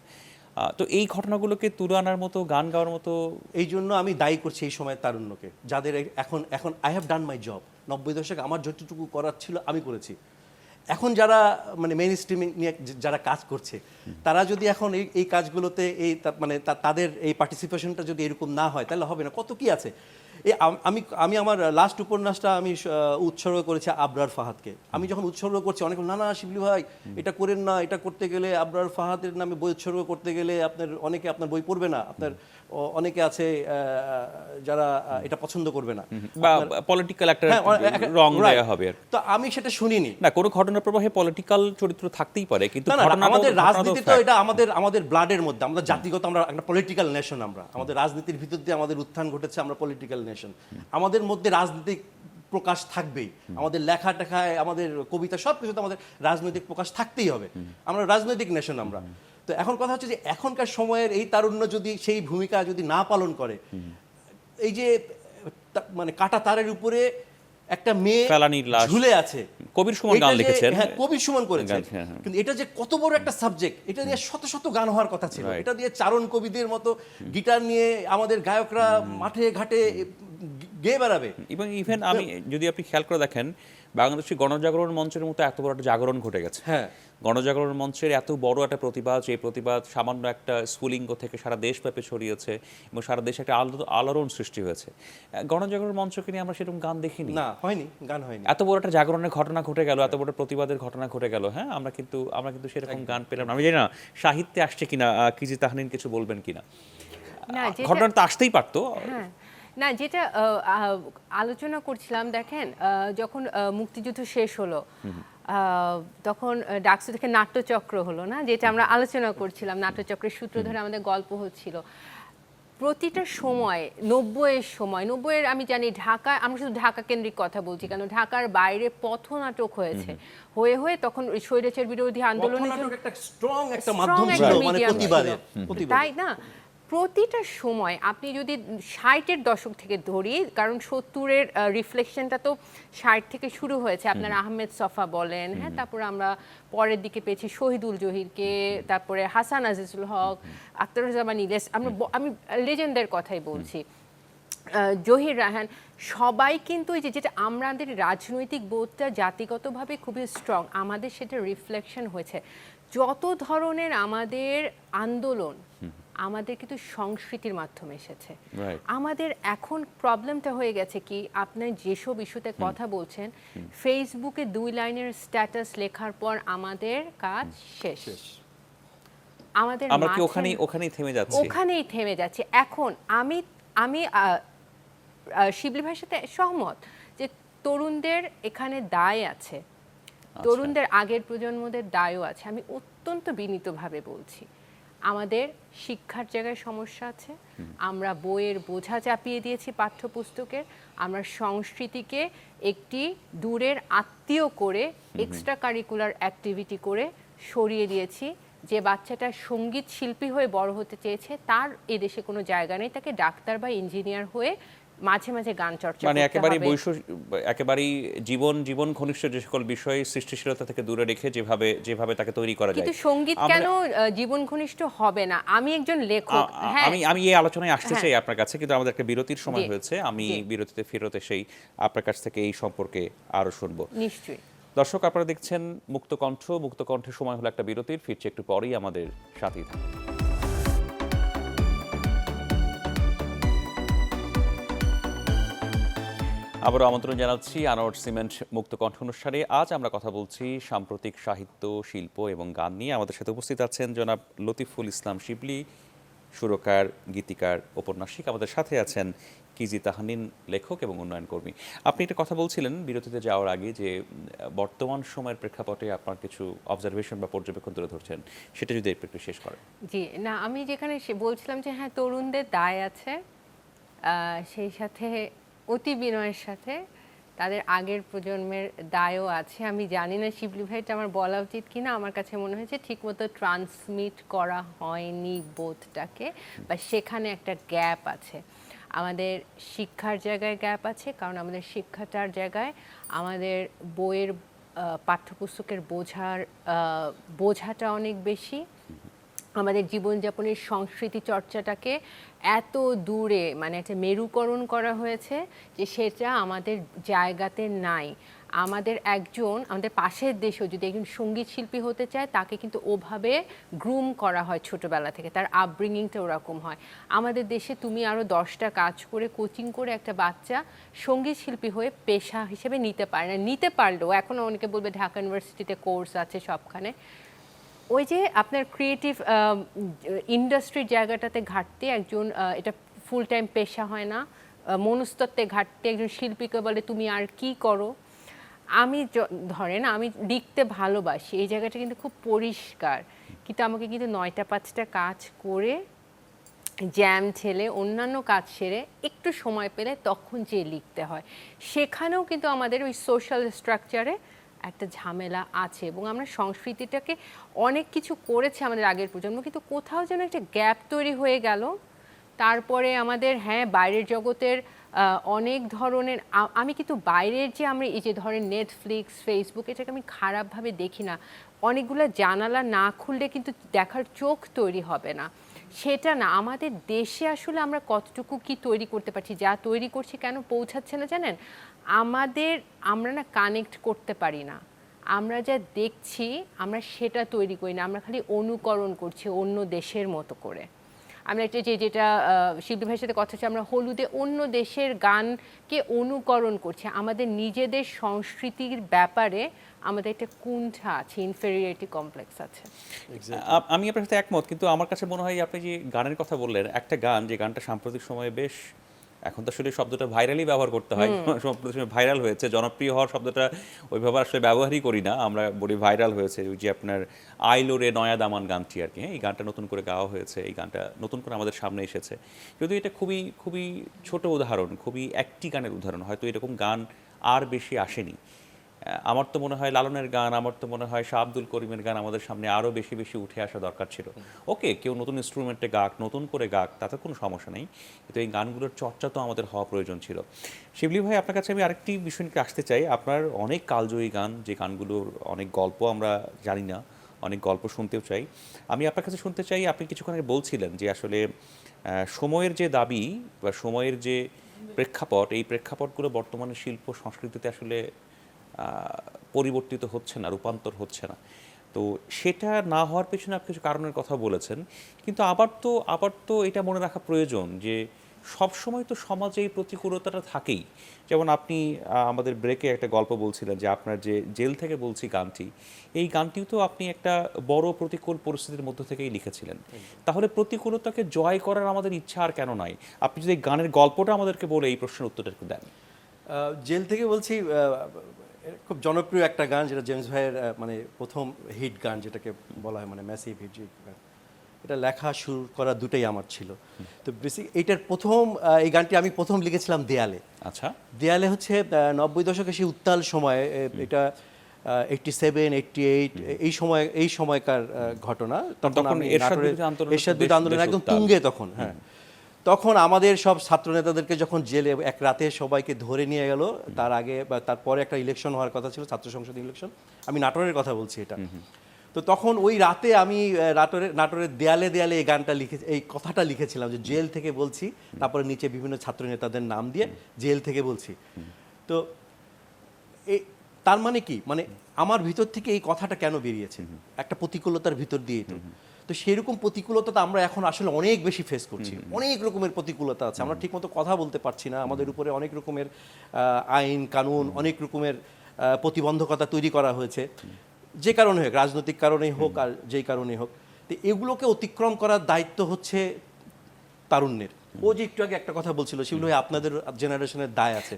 তো এই ঘটনাগুলোকে তুলে আনার মতো, গান গাওয়ার মতো, এই জন্য আমি দায়ী করছি এই সময় তারুণ্যকে, যাদের এখন I have done my job. 90 দশকে আমার যতটুকু করার ছিল আমি করেছি। এখন যারা মানে মেইন স্ট্রিমিং নিয়ে যারা কাজ করছে, তারা যদি এখন এই কাজগুলোতে মানে তাদের এই পার্টিসিপেশনটা যদি এরকম না হয়, তাহলে হবে না। কত কি আছে। আমি আমার লাস্ট উপন্যাসটা আমি উৎসর্গ করেছি আবরার ফাহাদকে। আমি যখন উৎসর্গ করছি, অনেকে না শিবলি ভাই এটা করেন না, এটা করতে গেলে আবরার ফাহাদের নামে বই উৎসর্গ করতে গেলে অনেকে আপনার বই পড়বে না, আপনার অনেকে আছে যারা এটা পছন্দ করবে না, বা পলিটিক্যাল একটা রং দেয়া হবে। তো আমি সেটা শুনিনি। না, কোনো ঘটনার প্রবাহে পলিটিক্যাল চরিত্র থাকতেই পারে, কিন্তু আমাদের রাজনীতি তো এটা আমাদের ব্লাডের মধ্যে, আমরা জাতিগত, আমরা একটা পলিটিক্যাল নেশন, আমাদের রাজনীতির ভিতর দিয়ে আমাদের উত্থান ঘটেছে, আমরা পলিটিক্যাল নেশন। আমাদের মধ্যে রাজনৈতিক প্রকাশ থাকবেই, আমাদের লেখা টেখায়, আমাদের কবিতা, সব কিছুতে আমাদের রাজনৈতিক প্রকাশ থাকতেই হবে। আমরা রাজনৈতিক নেশন আমরা। তো এখন কথা হচ্ছে যে এখনকার সময়ের এই তারুণ্য যদি সেই ভূমিকা যদি না পালন করে, এই যে মানে কাটা তারের উপরে একটা মেয়ে ঝুলে আছে, কবির সুমন গান লিখেছেন, হ্যাঁ কবির সুমন করেছেন, কিন্তু এটা যে কত বড় একটা সাবজেক্ট, এটা নিয়ে শত শত গান হওয়ার কথা ছিল। এটা দিয়ে চারণ কবিদের মতো গিটার নিয়ে আমাদের গায়করা মাঠে ঘাটে গেয়ে বেড়াবে। এবং ইভেন আমি যদি আপনি খেয়াল করে দেখেন, বাংলাদেশি গণজাগরণ মঞ্চের মতো এত বড় একটা জাগরণ ঘটে গেছে। হ্যাঁ, গণজাগরণ মঞ্চের এত বড় একটা প্রতিবাদ, এই প্রতিবাদ সামান্য একটা স্ফুলিঙ্গ থেকে সারা দেশব্যাপী ছড়িয়েছে এবং সারা দেশে একটা আলোড়ন সৃষ্টি হয়েছে। গণজাগরণ মঞ্চকে নিয়ে আমরা সেরকম গান দেখিনি, না হয়নি, গান হয়নি। এত বড় একটা জাগরণের ঘটনা ঘটে গেল, এত বড় প্রতিবাদের ঘটনা ঘটে গেল, হ্যাঁ আমরা কিন্তু সেরকম গান পেলাম না। আমি জানি না সাহিত্যে আসছে কিনা, কিজি তাহনিন কিছু বলবেন কিনা। ঘটনাটা তো আসতেই পারতো। না, যেটা আলোচনা করছিলাম, দেখেন যখন মুক্তিযুদ্ধ শেষ হলো, তখন ডাকসু থেকে নাট্যচক্র হলো না, যেটা আমরা আলোচনা করছিলাম, নাট্যচক্রের সূত্র ধরে আমাদের গল্প হচ্ছিল। প্রতিটা সময় 90-এর আমি জানি ঢাকায়, আমরা শুধু ঢাকা কেন্দ্রিক কথা বলছি কেন, ঢাকার বাইরে পথনাটক হয়েছে, হয়ে তখন স্বৈরাচার বিরোধী আন্দোলনের একটা স্ট্রং একটা মাধ্যম ছিল, মানে প্রতিবাদের, তাই না? প্রতিটা সময় আপনি যদি 60-এর দশক থেকে ধরি, কারণ 70-এর রিফ্লেকশনটা তো 60 থেকে শুরু হয়েছে, আপনার আহমেদ সফা বলেন, হ্যাঁ, তারপরে আমরা পরের দিকে পেয়েছি শহীদুল জহিরকে, তারপরে হাসান আজিজুল হক, আখতারুজ্জামান ইলিয়াস, আমি লেজেন্ডের কথাই বলছি, জহির রায়হান, সবাই কিন্তু এই যেটা আমাদের রাজনৈতিক বোধটা জাতিগতভাবে খুবই স্ট্রং, আমাদের সেটা রিফ্লেকশন হয়েছে। যত ধরনের আমাদের আন্দোলন আমাদের কিন্তু সংস্কৃতির মাধ্যমে এসেছে। আমাদের এখন প্রবলেমটা হয়ে গেছে কি, আপনার যেসব ইস্যুতে কথা বলছেন, ফেসবুকে 2 লাইনের স্ট্যাটাস লেখার পর আমাদের কাজ শেষ। আমাদের আমরা কি ওখানেই থেমে যাচ্ছি। এখন আমি শিবলি ভাইয়ের সাথে সহমত যে তরুণদের এখানে দায় আছে, তরুণদের আগের প্রজন্মদের দায়ও আছে। আমি অত্যন্ত বিনীতভাবে বলছি, আমাদের শিক্ষার জায়গায় সমস্যা আছে, আমরা বইয়ের বোঝা চাপিয়ে দিয়েছি পাঠ্যপুস্তকের, আমরা সংস্কৃতিকে একটি দূরের আত্মীয় করে এক্সট্রা কারিকুলার অ্যাক্টিভিটি করে সরিয়ে দিয়েছি। যে বাচ্চাটা সঙ্গীত শিল্পী হয়ে বড় হতে চেয়েছে, তার এদেশে কোনো জায়গা নেই, তাকে ডাক্তার বা ইঞ্জিনিয়ার হয়ে মাঝে মাঝে গান চর্চা মানে করতে হবে। একেবারেই জীবন ঘনিষ্ঠ যে সকল বিষয় সৃষ্টিশীলতা থেকে দূরে রেখে যেভাবে তাকে তৈরি করা যায়। কিন্তু সঙ্গীত কেন জীবন ঘনিষ্ঠ হবে না? আমি একজন লেখক, হ্যাঁ, আমি এই আলোচনায় আসতে চাই আপনার কাছে, কিন্তু আমাদের একটা বিরতির সময় হয়েছে। আমি বিরতিতে ফেরত এসেই আপনার কাছ থেকে এই সম্পর্কে আরো শুনবো। নিশ্চয়ই। দর্শক, আপনারা দেখছেন মুক্তকণ্ঠের সময় হলো একটা বিরতির, ফিরছে একটু পরেই, আমাদের সাথেই থাকুন। আবারও আমন্ত্রণ জানাচ্ছি আনোয়ার সিমেন্ট মুক্তকণ্ঠ অনুষ্ঠানে। আজ আমরা কথা বলছি সাম্প্রতিক সাহিত্য, শিল্প এবং গান নিয়ে। আমাদের সাথে উপস্থিত আছেন জনাব লতিফুল ইসলাম শিবলি, সুরকার, গীতিকার, ঔপন্যাসিক। আমাদের সাথে আছেন কিজি তাহনিন, লেখক এবং উন্নয়ন কর্মী। আপনি একটা কথা বলছিলেন বিরতিতে যাওয়ার আগে, যে বর্তমান সময়ের প্রেক্ষাপটে আপনার কিছু অবজারভেশন বা পর্যবেক্ষণ তুলে ধরছেন, সেটা যদি একটু শেষ করেন। জি, না, আমি যেখানে বলছিলাম যে হ্যাঁ, তরুণদের দায় আছে, সেই সাথে অতি বিনয়ের সাথে তাদের আগের প্রজন্মের দায়ও আছে। আমি জানি না শিবলি ভাইটা আমার বলা উচিত কিনা, আমার কাছে মনে হয়েছে ঠিকমতো ট্রান্সমিট করা হয়নি বোধটাকে, বা সেখানে একটা গ্যাপ আছে। আমাদের শিক্ষার জায়গায় গ্যাপ আছে, কারণ আমাদের শিক্ষাটার জায়গায় আমাদের বইয়ের পাঠ্যপুস্তকের বোঝাটা অনেক বেশি। আমাদের জীবনযাপনের সংস্কৃতি চর্চাটাকে এত দূরে, মানে একটা মেরুকরণ করা হয়েছে যে সেটা আমাদের জায়গাতে নাই। আমাদের পাশের দেশেও যদি একজন সঙ্গীত শিল্পী হতে চায়, তাকে কিন্তু ওভাবে গ্রুম করা হয় ছোটবেলা থেকে, তার আপব্রিঙ্গিংটা ওরকম হয়। আমাদের দেশে তুমি আরও 10টা কাজ করে, কোচিং করে একটা বাচ্চা সঙ্গীত শিল্পী হয়ে পেশা হিসেবে নিতে পারে না। নিতে পারলেও এখনও অনেকে বলবে ঢাকা ইউনিভার্সিটিতে কোর্স আছে সবখানে, ওই যে আপনার ক্রিয়েটিভ ইন্ডাস্ট্রির জায়গাটাতে ঘাটতি, একজন এটা ফুল টাইম পেশা হয় না, মনস্তত্ত্বে ঘাটতি। একজন শিল্পীকে বলে তুমি আর কি করো। ধরেন আমি লিখতে ভালোবাসি, এই জায়গাটা কিন্তু খুব পরিষ্কার, কিন্তু আমাকে কিন্তু 9টা 5টা কাজ করে, জ্যাম ঠেলে, অন্যান্য কাজ সেরে একটু সময় পেলে তখন যে লিখতে হয়। সেখানেও কিন্তু আমাদের ওই সোশ্যাল স্ট্রাকচারে একটা ঝামেলা আছে, এবং আমরা সংস্কৃতিটাকে অনেক কিছু করেছি আমাদের আগের প্রজন্ম, কিন্তু কোথাও যেন একটা গ্যাপ তৈরি হয়ে গেল। তারপরে আমাদের বাইরের জগতের অনেক ধরনের, আমি কিন্তু বাইরের যে আমরা এই যে ধরেন নেটফ্লিক্স, ফেসবুক, এটাকে আমি খারাপভাবে দেখি না। অনেকগুলো জানালা না খুললে কিন্তু দেখার চোখ তৈরি হবে না, সেটা না। আমাদের দেশে আসলে আমরা কতটুকু কি তৈরি করতে পারছি, যা তৈরি করছি কেন পৌঁছাচ্ছে না জানেন? আমরা না কানেক্ট করতে পারি না। আমরা যা দেখছি আমরা সেটা তৈরি করি না, আমরা খালি অনুকরণ করছি অন্য দেশের মতো করে। আমরা যেটা শিল্পী ভাইয়ের সাথে কথা হচ্ছে, আমরা হলুদে অন্য দেশের গানকে অনুকরণ করছি। আমাদের নিজেদের সংস্কৃতির ব্যাপারে আমাদের একটা কুণ্ঠা আছে, ইনফেরিয়রিটি কমপ্লেক্স আছে। আমি আপনার সাথে একমত, কিন্তু আমার কাছে মনে হয় আপনি যে গানের কথা বললেন, একটা গান, যে গানটা সাম্প্রতিক সময়ে বেশ, এখন তো আসলে শব্দটা ভাইরালি ব্যবহার করতে হয়, সাম্প্রতিক সময় ভাইরাল হয়েছে, জনপ্রিয় হওয়ার শব্দটা ওইভাবে আসলে ব্যবহারই করি না আমরা, বলি ভাইরাল হয়েছে। ওই যে আপনার আইলোরে নয়া দামান গানটি আর কি, এই গানটা নতুন করে গাওয়া হয়েছে, এই গানটা নতুন করে আমাদের সামনে এসেছে। যদিও এটা খুবই খুবই ছোট উদাহরণ, খুবই একটি গানের উদাহরণ, হয়তো এরকম গান আর বেশি আসেনি। আমার তো মনে হয় লালনের গান, আমার তো মনে হয় শাহ আব্দুল করিমের গান আমাদের সামনে আরও বেশি বেশি উঠে আসা দরকার ছিল। ওকে, কেউ নতুন ইনস্ট্রুমেন্টে গাক, নতুন করে গাক, তাতে কোনো সমস্যা নেই, কিন্তু এই গানগুলোর চর্চা তো আমাদের হওয়া প্রয়োজন ছিল। শিবলি ভাই, আপনার কাছে আমি আরেকটি বিষয় নিয়ে আসতে চাই। আপনার অনেক কালজয়ী গান, যে গানগুলোর অনেক গল্প আমরা জানি না, অনেক গল্প শুনতেও চাই। আমি আপনার কাছে শুনতে চাই, আপনি কিছুক্ষণ আগে বলছিলেন যে আসলে সময়ের যে দাবি বা সময়ের যে প্রেক্ষাপট, এই প্রেক্ষাপটগুলো বর্তমানে শিল্প সংস্কৃতিতে আসলে পরিবর্তিত হচ্ছে না, রূপান্তর হচ্ছে না। তো সেটা না হওয়ার পেছনে আপনি কিছু কারণের কথা বলেছেন, কিন্তু আবার তো এটা মনে রাখা প্রয়োজন যে সব সময় তো সমাজে এই প্রতিকূলতাটা থাকেই। যেমন আপনি আমাদের ব্রেকে একটা গল্প বলছিলেন যে আপনার যে জেল থেকে বলছি গানটি, এই গানটিও তো আপনি একটা বড় প্রতিকূল পরিস্থিতির মধ্য থেকেই লিখেছিলেন। তাহলে প্রতিকূলতাকে জয় করার আমাদের ইচ্ছা আর কেন নয়? আপনি যদি এই গানের গল্পটা আমাদেরকে বলে এই প্রশ্নের উত্তরটা একটু দেন। জেল থেকে বলছি খুব জনপ্রিয় একটা গান, যেটা জেমস ভাইয়ের মানে প্রথম হিট গান যেটাকে বলা হয়, মানে ম্যাসিভ হিট গান। এটা লেখা সুর করা দুটাই আমার ছিল। তো বেসিক এইটার প্রথম এই গানটি আমি প্রথম লিখেছিলাম দেয়ালে। আচ্ছা, দেয়ালে হচ্ছে 90 দশকে সেই উত্তাল সময়, এটা 87, 88 এই সময়কার ঘটনা। তখন আমি এরশাদ বিরোধী আন্দোলন একদম তুঙ্গে তখন। হ্যাঁ, তখন আমাদের সব ছাত্র নেতাদেরকে যখন জেলে এক রাতে সবাইকে ধরে নিয়ে গেল, তার আগে বা তারপরে একটা ইলেকশন হওয়ার কথা ছিল, ছাত্র সংসদ ইলেকশন। আমি নাটোরের কথা বলছি এটা। তো তখন ওই রাতে আমি নাটোরের দেয়ালে দেয়ালে এই গানটা এই কথাটা লিখেছিলাম, যে জেল থেকে বলছি, তারপরে নিচে বিভিন্ন ছাত্র নেতাদের নাম দিয়ে জেল থেকে বলছি। তো তার মানে কি, মানে আমার ভিতর থেকে এই কথাটা কেন বেরিয়েছে, একটা প্রতিকূলতার ভিতর দিয়েই তো। তো সেরকম প্রতিকূলতা তো আমরা এখন আসলে অনেক বেশি ফেস করছি, অনেক রকমের প্রতিকূলতা আছে, আমরা ঠিকমতো কথা বলতে পারছি না, আমাদের উপরে অনেক রকমের আইন কানুন, অনেক রকমের প্রতিবন্ধকতা তৈরি করা হয়েছে, যে কারণে হোক, রাজনৈতিক কারণেই হোক আর যেই কারণেই হোক। তো এগুলোকে অতিক্রম করার দায়িত্ব হচ্ছে তারুণ্যের। ও যে একটু আগে একটা কথা বলছিল, সেগুলো আপনাদের জেনারেশনের দায় আছে।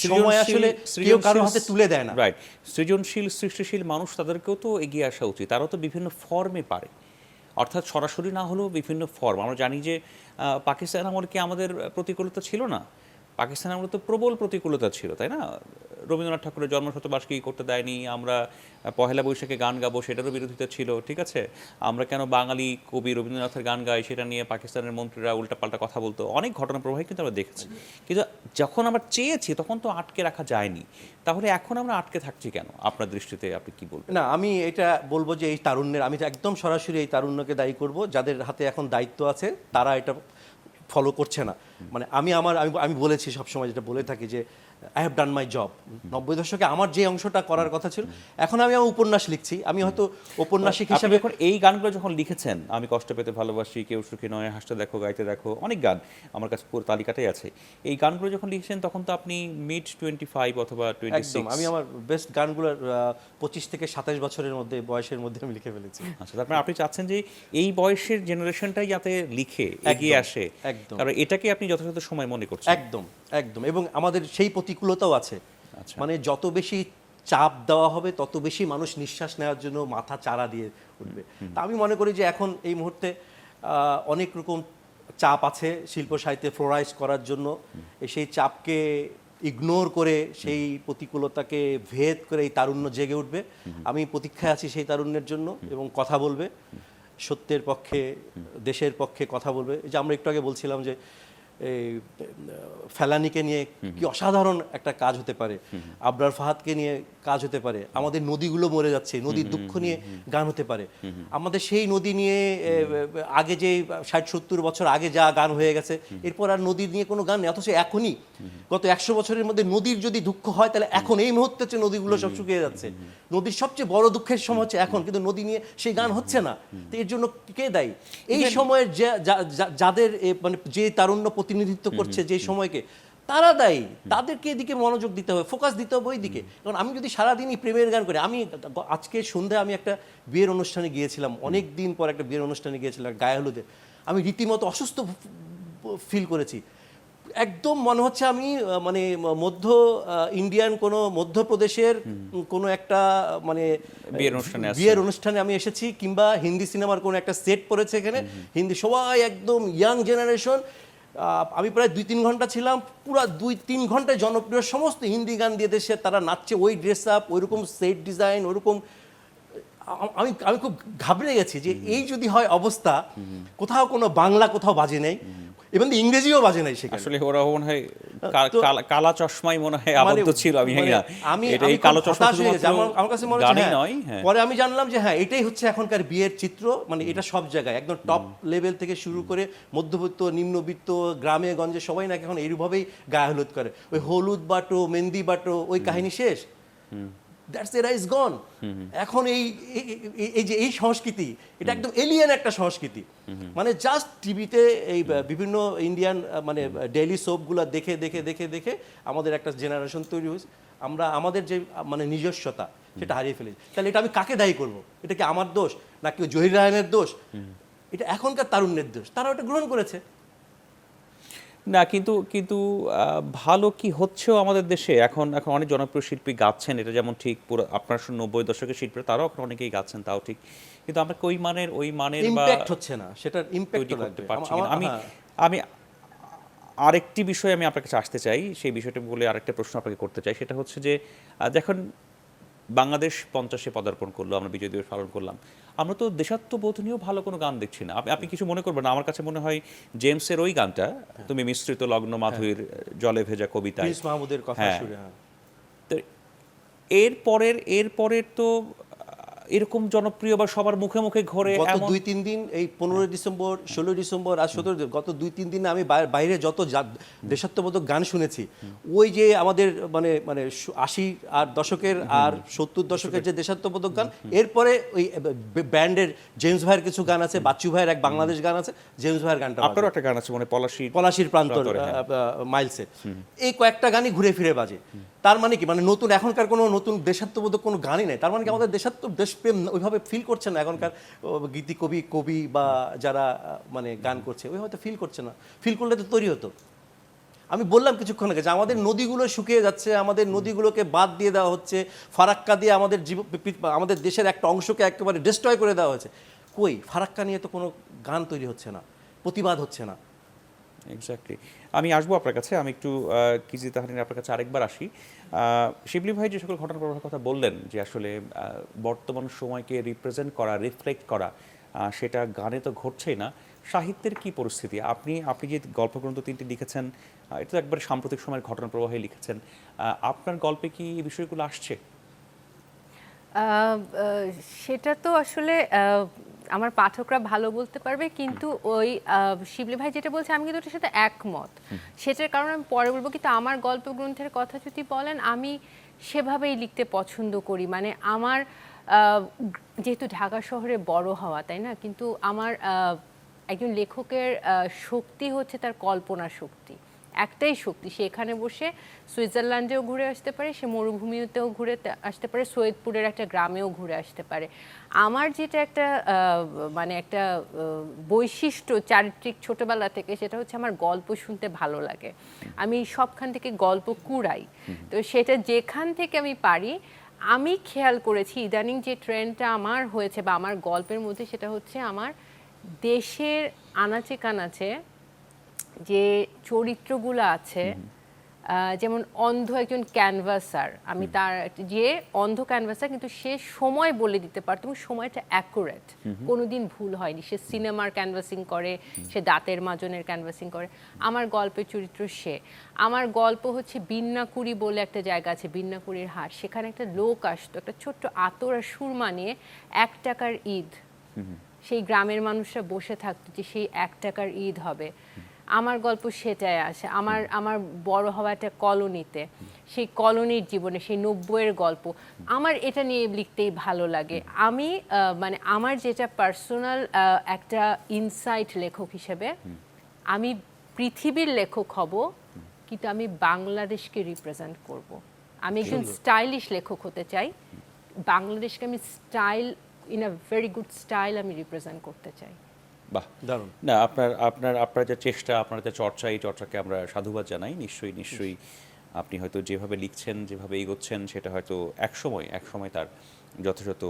সময় আসলে কেউ কারোর হাতে তুলে দেয় না। রাইট, সৃজনশীল সৃষ্টিশীল মানুষ, তাদেরকেও তো এগিয়ে আসা উচিত। তারাও তো বিভিন্ন ফর্মে পারে, অর্থাৎ সরাসরি না হলেও বিভিন্ন ফর্ম। আমরা জানি যে পাকিস্তান আমলে কি আমাদের প্রতিকূলতা ছিল না? পাকিস্তান আমলে তো প্রবল প্রতিকূলতা ছিল, তাই না? রবীন্দ্রনাথ ঠাকুরের জন্মশতবার্ষিকী করতে দেয়নি, আমরা পহেলা বৈশাখে গান গাবো সেটারও বিরোধিতা ছিল, ঠিক আছে? আমরা কেন বাঙালি কবি রবীন্দ্রনাথের গান গাই সেটা নিয়ে পাকিস্তানের মন্ত্রীরা উল্টাপাল্টা কথা বলতো, অনেক ঘটনা প্রবাহে কিন্তু আমরা দেখেছি। কিন্তু যখন আমরা চেয়েছি তখন তো আটকে রাখা যায়নি। তাহলে এখন আমরা আটকে থাকছি কেন? আপনার দৃষ্টিতে আপনি কি বলবেন? না, আমি এটা বলবো যে এই তারুণ্যের, আমি একদম সরাসরি এই তারুণ্যকে দায়ী করব, যাদের হাতে এখন দায়িত্ব আছে তারা এটা ফলো করছে না। মানে আমি বলেছি সবসময়, যেটা বলে থাকি, যে I have done my job. 90 দশকে আমার যে অংশটা করার কথা ছিল, এখন আমি আমার উপন্যাস লিখছি, আমি হয়তো ঔপন্যাসিক হিসাবে। এখন এই গানগুলো যখন লিখেছেন, আমি কষ্ট পেতে ভালোবাসি, কেউ সুখী নয়, হাসতে দেখো, গাইতে দেখো, অনেক গান আমার কাছে পুরো তালিকাটাই আছে। এই গানগুলো যখন লিখেছেন তখন তো আপনি মিড 25 অথবা 26। আমি আমার বেস্ট গানগুলো 25 থেকে 27 বছরের মধ্যে, বয়সের মধ্যে আমি লিখে ফেলেছি। আচ্ছা, তারপরে আপনি চাচ্ছেন যে এই বয়সের জেনারেশনটাই যাতে লিখে এগিয়ে আসে, একদম, কারণ এটাকে আপনি যথাযথ সময় মনে করছেন। একদম একদম। এবং আমাদের সেই প্রতিকূলতাও আছে। আচ্ছা, মানে যত বেশি চাপ দেওয়া হবে তত বেশি মানুষ নিঃশ্বাস নেওয়ার জন্য মাথা চারা দিয়ে উঠবে। তা আমি মনে করি যে এখন এই মুহূর্তে অনেক রকম চাপ আছে শিল্প সাহিত্যে ফ্লোরাইজ করার জন্য। সেই চাপকে ইগনোর করে, সেই প্রতিকূলতাকে ভেদ করে এই তারুণ্য জেগে উঠবে। আমি প্রতীক্ষায় আছি সেই তারুণ্যের জন্য, এবং কথা বলবে, সত্যের পক্ষে, দেশের পক্ষে কথা বলবে। এই যে আমরা একটু আগে বলছিলাম যে এই ফেলানিকে নিয়ে কি অসাধারণ একটা কাজ হতে পারে, আবরার ফাহাদকে নিয়ে কাজ হতে পারে, আমাদের নদীগুলো মরে যাচ্ছে, নদীর দুঃখ নিয়ে গান হতে পারে, আমাদের সেই নদী নিয়ে আগে যে 60-70 বছর আগে যা গান হয়ে গেছে, এরপর আর নদী নিয়ে কোনো গান নেই। অথচ এখনই গত 100 বছরের মধ্যে নদীর যদি দুঃখ হয়, তাহলে এখন এই মুহূর্তে হচ্ছে নদীগুলো সব শুকিয়ে যাচ্ছে। নদীর সবচেয়ে বড় দুঃখের সময় হচ্ছে এখন, কিন্তু নদী নিয়ে সেই গান হচ্ছে না। তো এর জন্য কে দায়ী? এই সময়ের যাদের মানে যে তারুণ্য প্রতিনিধিত্ব করছে যে সময়কে, তারা দায়ী। তাদেরকে এদিকে মনোযোগ দিতে হবে, ফোকাস দিতে হবে ওই দিকে। কারণ আমি যদি সারাদিনই প্রেমের গান করি, আমি আজকে সন্ধ্যায় আমি একটা বিয়ের অনুষ্ঠানে গিয়েছিলাম, অনেক দিন পর একটা বিয়ের অনুষ্ঠানে গিয়েছিলাম গায়ে হলুদে। আমি রীতিমতো অসুস্থ ফিল করেছি। একদম মনে হচ্ছে আমি মানে ইন্ডিয়ান কোনো মধ্যপ্রদেশের কোনো একটা মানে বিয়ের অনুষ্ঠানে আমি এসেছি, কিংবা হিন্দি সিনেমার কোনো একটা সেট পড়েছে এখানে, হিন্দি সবাই একদম ইয়াং জেনারেশন, আমি প্রায় 2-3 ঘন্টা ছিলাম, পুরো 2-3 ঘন্টায় জনপ্রিয় সমস্ত হিন্দি গান দিয়ে দেশে তারা নাচছে, ওই ড্রেস আপ, ওইরকম সেট ডিজাইন, ওরকম। আমি আমি খুব ঘাবড়ে গেছি যে এই যদি হয় অবস্থা, কোথাও কোনো বাংলা কোথাও বাজে নেই, এবং ইংরেজিও বাজে নাই সেখানে। আসলে ওরা মনে হয় তো- কালা চশমাই মনে হয় মানে- আবদ্ধ ছিল, আমি জানি না আমি এটা আমি এই কালো খুব চশমা হতাশ হয়ে গেছি। শুধুমাত্র আমার কাছে মনে হচ্ছে গানই হ্যাঁ। নয়, হ্যাঁ। পরে আমি জানলাম যে হ্যাঁ, এটাই হচ্ছে এখনকার বিয়ের চিত্র, মানে এটা সব জায়গায় একদম টপ লেভেল থেকে শুরু করে মধ্যবিত্ত, নিম্নবিত্ত, গ্রামে গঞ্জে সবাই নাকি এখন এইভাবেই গায়ে হলুদ করে। ওই হলুদ বাটো, মেহেন্দি বাটো, ওই কাহিনী শেষ। দ্যাটস এরা ইজ গন। এখন এই যে এই সংস্কৃতি, এটা একদম এলিয়েন একটা সংস্কৃতি। মানে জাস্ট টিভিতে এই বিভিন্ন ইন্ডিয়ান মানে ডেইলি সোপগুলো দেখে দেখে দেখে দেখে আমাদের একটা জেনারেশন তৈরি হয়েছে। আমরা আমাদের যে মানে নিজস্বতা সেটা হারিয়ে ফেলেছি। তাহলে এটা আমি কাকে দায়ী করব? এটা কি আমার দোষ, নাকি জহির রায়হানের দোষ? এটা এখনকার তারুণ্যের দোষ, তারা ওটা গ্রহণ করেছে। না, কিন্তু কিন্তু ভালো কি হচ্ছেও আমাদের দেশে এখন এখন অনেক জনপ্রিয় শিল্পী গাচ্ছেন, এটা যেমন ঠিক। পুরো আপনার 90 দশকের শিল্পী তারাও এখন অনেকেই গাচ্ছেন, তাও ঠিক। কিন্তু আমরা ওই মানের বা ইমপ্যাক্ট হচ্ছে না, সেটার ইমপ্যাক্ট তৈরি করতে লাগবে। পারছি না। আমি আরেকটি বিষয়ে আমি আপনার কাছে আসতে চাই, সেই বিষয়টা বলে আরেকটা প্রশ্ন আপনাকে করতে চাই। সেটা হচ্ছে যে দেখুন, বাংলাদেশ 50-এ পদার্পণ করলো, আমরা বিজয় দিবস পালন করলাম, আমরা তো দেশাত্মবোধ নিয়েও ভালো কোনো গান দেখছি না। আপনি কিছু মনে করবেন না, আমার কাছে মনে হয় জেমসের ওই গানটা, তুমি মিশ্রিত লগ্ন মাধুরীর জলে ভেজা কবিতায়, প্রিন্স মাহমুদের কথা হ্যাঁ। শুনে, হ্যাঁ। তো এরপরের তো এরকম জনপ্রিয় বা সবার মুখে মুখে ঘোরে গত এমন 2-3 দিন, এই 15 ডিসেম্বর, 16 ডিসেম্বর আর 17 গত 2-3 দিনে আমি বাইরে যত দেশাত্মবোধক গান শুনেছি, ওই যে আমাদের মানে মানে 80 আর দশকের আর 70 দশকের যে দেশাত্মবোধক গান, এরপরে ওই ব্যান্ডের জেমস ভাইয়ের কিছু গান আছে, বাচ্চু ভাইয়ের এক বাংলাদেশ গান আছে, জেমস ভাইয়ের গানটা বাজে। আপনারও একটা গান আছে মনে, পলাশির প্রান্তর, হ্যাঁ। মাইলসে, এই কয়েকটা গানই ঘুরে ফিরে বাজে। তার মানে কি, মানে নতুন এখনকার কোনো নতুন দেশাত্মবোধক কোনো গানই নেই। তার মানে কি আমাদের দেশপ্রেম ওইভাবে ফিল করছে না এখনকার গীতি কবি বা যারা মানে গান করছে, ওইভাবে তো ফিল করছে না। ফিল করলে তো তৈরি হতো। আমি বললাম কিছুক্ষণ আগে যে আমাদের নদীগুলো শুকিয়ে যাচ্ছে, আমাদের নদীগুলোকে বাদ দিয়ে দেওয়া হচ্ছে, ফারাক্কা দিয়ে আমাদের দেশের একটা অংশকে একেবারে ডিস্ট্রয় করে দেওয়া হয়েছে। কই ফারাক্কা নিয়ে তো কোনো গান তৈরি হচ্ছে না, প্রতিবাদ হচ্ছে না। এক্স্যাক্টলি। আমি আসবো আপনার কাছে, আমি একটু কিজি তাহারিনের আপনার কাছে আরেকবার আসি। শিবলি ভাই যে সকল ঘটনা প্রবাহের কথা বললেন, যে আসলে বর্তমান সময়কে রিপ্রেজেন্ট করা, রিফ্লেক্ট করা, সেটা গানে তো ঘটছেই না। সাহিত্যের কি পরিস্থিতি? আপনি যে গল্পগ্রন্থ 3টি লিখেছেন, এটা তো একবার সাম্প্রতিক সময়ের ঘটনা প্রবাহে লিখেছেন, আপনার গল্পে কি এই বিষয়গুলো আসছে? সেটা তো আসলে আমার পাঠকরা ভালো বলতে পারবে, কিন্তু ওই শিবলি ভাই যেটা বলছে আমি কিন্তু ওটার সাথে একমত। সেটার কারণ আমি পরে বলবো, কিন্তু আমার গল্প গ্রন্থের কথা যদি বলেন, আমি সেভাবেই লিখতে পছন্দ করি। মানে আমার যেহেতু ঢাকা শহরে বড় হওয়া, তাই না, কিন্তু আমার একজন লেখকের শক্তি হচ্ছে তার কল্পনা শক্তি। একটাই শক্তি, সে এখানে বসে সুইজারল্যান্ডেও ঘুরে আসতে পারে, সে মরুভূমিতেও ঘুরে আসতে পারে, সৈয়দপুরের একটা গ্রামেও ঘুরে আসতে পারে। আমার যেটা একটা মানে একটা বৈশিষ্ট্য চারিত্রিক ছোটবেলা থেকে, সেটা হচ্ছে আমার গল্প শুনতে ভালো লাগে। আমি সবখান থেকে গল্প কুড়াই। তো সেটা যেখান থেকে আমি পারি, আমি খেয়াল করেছি ইদানিং যে ট্রেন্ডটা আমার হয়েছে বা আমার গল্পের মধ্যে, সেটা হচ্ছে আমার দেশের আনাচে কানাচে যে চরিত্রগুলো আছে, যেমন অন্ধ একজন ক্যানভাসার, আমি তার যে অন্ধ ক্যানভাসার, কিন্তু সে সময় বলে দিতে পারতো এবং সময়টা অ্যাকুরেট, কোনোদিন ভুল হয়নি। সে সিনেমার ক্যানভাসিং করে, সে দাঁতের মাজনের ক্যানভাসিং করে। আমার গল্পের চরিত্র সে। আমার গল্প হচ্ছে বিন্নাকুড়ি বলে একটা জায়গা আছে, বিন্নাকুড়ির হাট, সেখানে একটা লোক আসতো একটা ছোট্ট আতর আর সুরমা নিয়ে, 1 টাকার ঈদ। সেই গ্রামের মানুষরা বসে থাকতো যে সেই 1 টাকার ঈদ হবে। আমার গল্প সেটাই আসে। আমার বড় হওয়া একটা কলোনিতে, সেই কলোনির জীবনে, সেই 90-এর গল্প, আমার এটা নিয়ে লিখতেই ভালো লাগে। আমি মানে আমার যেটা পার্সোনাল একটা ইনসাইট লেখক হিসেবে, আমি পৃথিবীর লেখক হব, কিন্তু আমি বাংলাদেশকে রিপ্রেজেন্ট করব। আমি একজন স্টাইলিশ লেখক হতে চাই। বাংলাদেশকে আমি in a very good style আমি রিপ্রেজেন্ট করতে চাই। বাহ, দারুণ। না, আপনার যে চেষ্টা, আপনার যে চর্চা, এই চর্চাকে আমরা সাধুবাদ জানাই। নিশ্চয়ই আপনি হয়তো যেভাবে লিখছেন, যেভাবে এগোচ্ছেন, সেটা হয়তো একসময় তার যথাযথ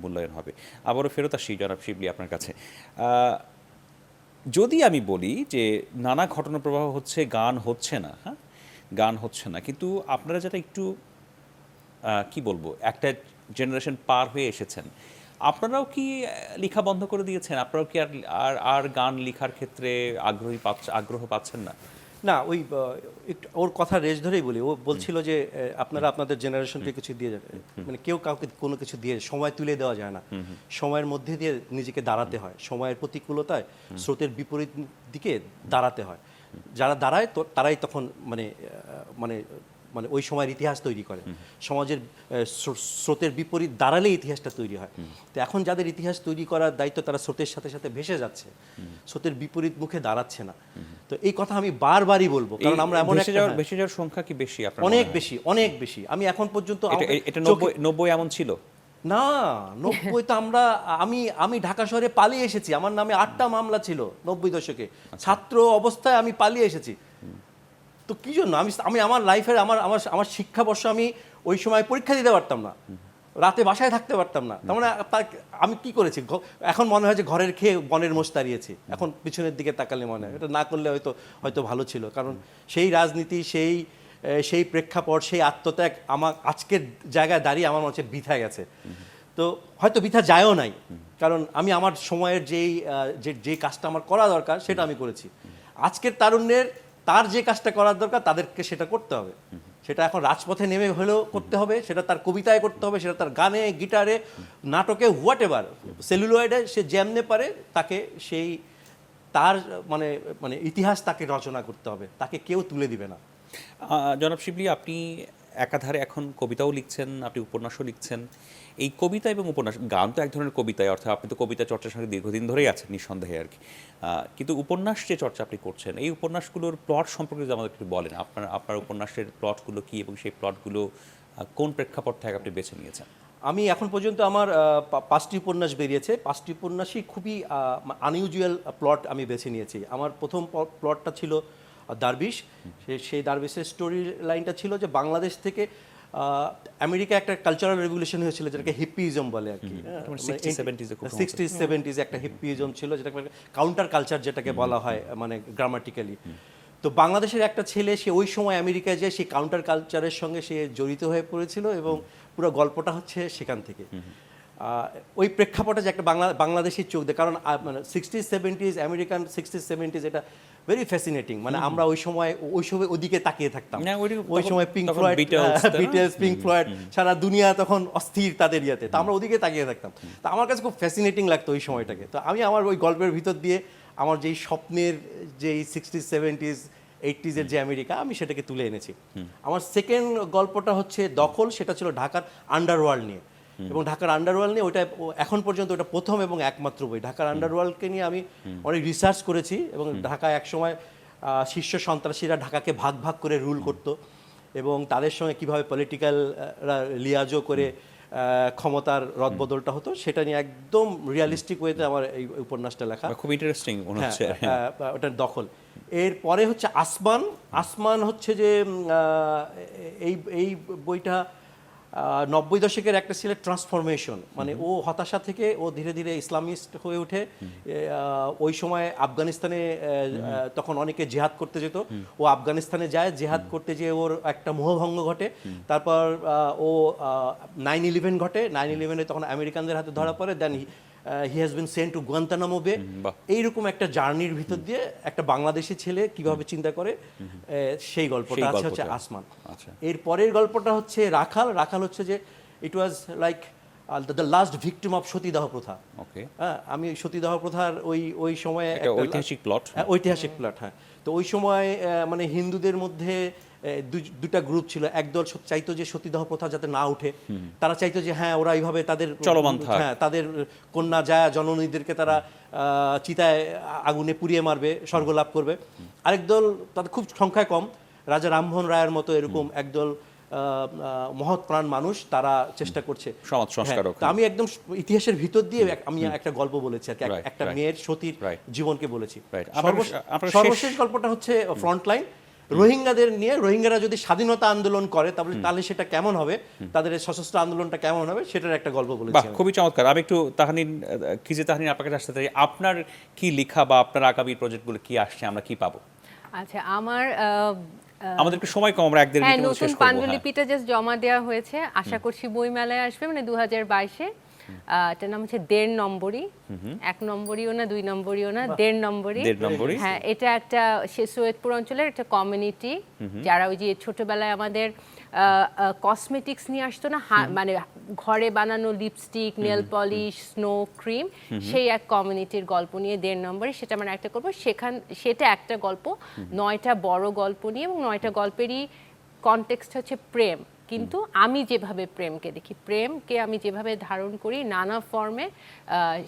মূল্যায়ন হবে। আবারও ফেরত আসি জনাব শিবলি আপনার কাছে। যদি আমি বলি যে নানা ঘটনা প্রবাহ হচ্ছে, গান হচ্ছে না, হ্যাঁ, গান হচ্ছে না, কিন্তু আপনারা যেটা একটু কি বলবো, একটা জেনারেশন পার হয়ে এসেছেন, আপনারাও কি লেখা বন্ধ করে দিয়েছেন? আপনারাও কি আর আর আর গান লেখার ক্ষেত্রে আগ্রহ পাচ্ছেন না? না, ওই একটু ওর কথা রেশ ধরেই বলি। ও বলছিল যে আপনারা আপনাদের জেনারেশনকে কিছু দিয়ে যাবে, মানে কেউ কাউকে কোনো কিছু দিয়ে সময় তুলে দেওয়া যায় না, সময়ের মধ্যে দিয়ে নিজেকে দাঁড়াতে হয়, সময়ের প্রতিকূলতায় স্রোতের বিপরীত দিকে দাঁড়াতে হয়। যারা দাঁড়ায় তো তারাই তখন মানে মানে মানে ওই সময়ের ইতিহাস তৈরি করে। সমাজের স্রোতের বিপরীত দাঁড়ালে ইতিহাসটা তৈরি হয়। তো এখন যাদের ইতিহাস তৈরি করার দায়িত্ব, তারা স্রোতের সাথে সাথে ভেসে যাচ্ছে, স্রোতের বিপরীত মুখে দাঁড়াচ্ছে না। তো এই কথা আমি বারবারই বলবো, কারণ আমরা এমন ভেসে যাওয়ার সংখ্যা কি বেশি আপনার? অনেক বেশি, অনেক বেশি। আমি এখন পর্যন্ত এটা 90 এমন ছিল না, 90 তো আমি ঢাকা শহরে পালিয়ে এসেছি। আমার নামে 8টা মামলা ছিল 90 দশকে। ছাত্র অবস্থায় আমি পালিয়ে এসেছি। তো কি জন্য আমি আমার লাইফের আমার শিক্ষাবর্ষ আমি ওই সময় পরীক্ষা দিতে পারতাম না, রাতে বাসায় থাকতে পারতাম না। তার মানে আমি কি করেছি? এখন মনে হয় যে ঘরের খেয়ে বনের মোষ তাড়িয়েছি। এখন পিছনের দিকে তাকালে মনে হয় এটা না করলে হয়তো ভালো ছিল। কারণ সেই রাজনীতি, সেই প্রেক্ষাপট, সেই আত্মত্যাগ আমার আজকের জায়গায় দাঁড়িয়ে আমার মনে হচ্ছে বৃথা গেছে। তো হয়তো বৃথা যায়ও নাই, কারণ আমি আমার সময়ের যেই কাজটা আমার করা দরকার সেটা আমি করেছি। আজকের তারুণ্যের তার যে কাজটা করার দরকার তাদেরকে সেটা করতে হবে। সেটা এখন রাজপথে নেমে হলেও করতে হবে, সেটা তার কবিতায় করতে হবে, সেটা তার গানে, গিটারে, নাটকে, হোয়াট এভার, সেলুলয়েডে সে যেমনে পারে তাকে তার মানে মানে ইতিহাস তাকে রচনা করতে হবে, তাকে কেউ তুলে দিবে না। জনাব শিবলি, আপনি একাধারে এখন কবিতাও লিখছেন, আপনি উপন্যাসও লিখছেন। এই কবিতা এবং উপন্যাস, গান তো এক ধরনের কবিতায়, অর্থাৎ আপনি তো কবিতা চর্চার সঙ্গে দীর্ঘদিন ধরেই আছেন নিঃসন্দেহে আর কি, কিন্তু উপন্যাস যে চর্চা আপনি করছেন, এই উপন্যাসগুলোর প্লট সম্পর্কে যদি আমাদের একটু বলেন, আপনার উপন্যাসের প্লটগুলো কি এবং সেই প্লটগুলো কোন প্রেক্ষাপট থেকে আপনি বেছে নিয়েছেন? আমি এখন পর্যন্ত আমার 5টি উপন্যাস বেরিয়েছে। 5টি উপন্যাসই খুবই আনইউজুয়াল প্লট আমি বেছে নিয়েছি। আমার প্রথম প্লটটা ছিল দারবিশ। সেই দারবিশের স্টোরির লাইনটা ছিল যে বাংলাদেশ থেকে আমেরিকা একটা কালচারাল রেভলিউশন হয়েছিল, যেটাকে হিপ্পিজম বলে আর কি। 60s 70s একটা হিপ্পিজম ছিল, যেটাকে কাউন্টার কালচার যেটাকে বলা হয় মানে গ্রামাটিক্যালি। তো বাংলাদেশের একটা ছেলে, সে ওই সময় আমেরিকায় যায়, সেই কাউন্টার কালচারের সঙ্গে সে জড়িত হয়ে পড়েছিল এবং পুরো গল্পটা হচ্ছে সেখান থেকে। ওই প্রেক্ষাপটে যে একটা বাংলাদেশি চোখ দেয়, কারণ মানে 60s 70s American 60s 70s এটা ভেরি ফ্যাসিনেটিং। মানে আমরা ওই সময় ওদিকে তাকিয়ে থাকতাম। ওই সময় Pink Floyd, Beatles, Pink Floyd, সারা দুনিয়া তখন অস্থির তাদের ইয়েতে, তো আমরা ওদিকে তাকিয়ে থাকতাম। তো আমার কাছে খুব ফ্যাসিনেটিং লাগতো ওই সময়টাকে। তো আমি আমার ওই গল্পের ভিতর দিয়ে আমার যেই স্বপ্নের যেই 60s 70s 80s এর যে আমেরিকা, আমি সেটাকে তুলে এনেছি। আমার সেকেন্ড গল্পটা হচ্ছে দখল, সেটা ছিল ঢাকার আন্ডারওয়ার্ল্ড নিয়ে। এবং ঢাকার আন্ডারওয়ার্ল্ড নিয়ে ওটা এখন পর্যন্ত ওটা প্রথম এবং একমাত্র বই। ঢাকার আন্ডারওয়ার্ল্ডকে নিয়ে আমি অনেক রিসার্চ করেছি এবং ঢাকায় একসময় শীর্ষ সন্ত্রাসীরা ঢাকাকে ভাগ ভাগ করে রুল করত এবং তাদের সঙ্গে কীভাবে পলিটিক্যাল লিয়াজও করে ক্ষমতার রদবদলটা হতো, সেটা নিয়ে একদম রিয়ালিস্টিক ওয়েতে আমার এই উপন্যাসটা লেখা। খুব ইন্টারেস্টিং মনে হচ্ছে। ওটার দখল। এরপরে হচ্ছে আসমান। আসমান হচ্ছে যে এই বইটা 90 দশকের একটা ছিল ট্রান্সফরমেশন, মানে ও হতাশা থেকে ও ধীরে ধীরে ইসলামিস্ট হয়ে ওঠে। ওই সময় আফগানিস্তানে তখন অনেকে জেহাদ করতে যেত, ও আফগানিস্তানে যায়, জেহাদ করতে যেয়ে ওর একটা মোহভঙ্গ ঘটে। তারপর ও 9/11 ঘটে, 9/11-এ তখন আমেরিকানদের হাতে ধরা পড়ে। Then he has been sent to Guantanamo Bay. এইরকম একটা জার্নির ভিতর দিয়ে একটা বাংলাদেশি ছেলে কিভাবে চিন্তা করে, সেই গল্পটা হচ্ছে আসমান। এর পরের গল্পটা হচ্ছে রাখাল। রাখাল হচ্ছে যে it was like the last victim of সতীদাহ প্রথা। হ্যাঁ, আমি সতীদাহ প্রথার ওই সময়ে ঐতিহাসিক প্লট। ঐতিহাসিক প্লট, হ্যাঁ। তো ওই সময় মানে হিন্দুদের মধ্যে দুটা গ্রুপ ছিল। একদল চাইতো যে সতীদাহ প্রথা যাতে না উঠে, তারা চাইতো যে হ্যাঁ ওরা এইভাবে তাদের চলমান থাক, হ্যাঁ তাদের কন্যা যায় জননীদেরকে তারা চিতায় আগুনে পুড়িয়ে মারবে, স্বর্গ লাভ করবে। আরেক দল, তাদের খুব সংখ্যায় কম, রাজা রামমোহন রায়ের মতো এরকম একদল মহৎ প্রাণ মানুষ, তারা চেষ্টা করছে সমাজ সংস্কারক। আমি একদম ইতিহাসের ভিতর দিয়ে আমি একটা গল্প বলেছি আর কি, একটা মেয়ের সতীর জীবনকে বলেছি। সর্বশেষ গল্পটা হচ্ছে ফ্রন্টলাইন। রোহিঙ্গাদের নিয়ে, রোহিঙ্গারা যদি স্বাধীনতা আন্দোলন করে তাহলে সেটা কেমন হবে, তাদের এই সশস্ত্র আন্দোলনটা কেমন হবে, সেটার একটা গল্প বাহ, বলেছি আমি। খুবই চমৎকার। আমি একটু তাহনিন, কি যে তাহনিন আপনার কাছে আসতে চাই, আপনার কি লেখা বা আপনার আগামী প্রজেক্টগুলো কি আসছে, আমরা কি পাবো? আচ্ছা, আমার আমাদের একটু সময় কম, আমরা 1-1.5 হ্যাঁ, মিনিটের মধ্যে নতুন শেষ করব। হ্যাঁ। পাণ্ডুলিপিটা জাস্ট জমা দেওয়া হয়েছে, আশা করছি বইমেলায় আসবে, মানে 2022-এ। এটার নাম হচ্ছে 1.5 নম্বরই, 1 নম্বরিও না 2 নম্বরিও না, 1.5 নম্বরই। 1.5 নম্বরই। হ্যাঁ, এটা একটা সৈয়দপুর অঞ্চলের একটা কমিউনিটি, যারা ওই যে ছোটবেলায় আমাদের কসমেটিক্স নিয়ে আসতো না, মানে ঘরে বানানো lipstick, nail polish, snow cream, সেই এক কমিউনিটির গল্প নিয়ে 1.5 নম্বরে সেটা আমরা একটা করবো। সেটা একটা গল্প, 9টা বড় গল্প নিয়ে, এবং 9টা গল্পেরই কনটেক্সট হচ্ছে প্রেম। কিন্তু আমি যেভাবে প্রেমকে দেখি, প্রেমকে আমি যেভাবে ধারণ করি নানা ফর্মে,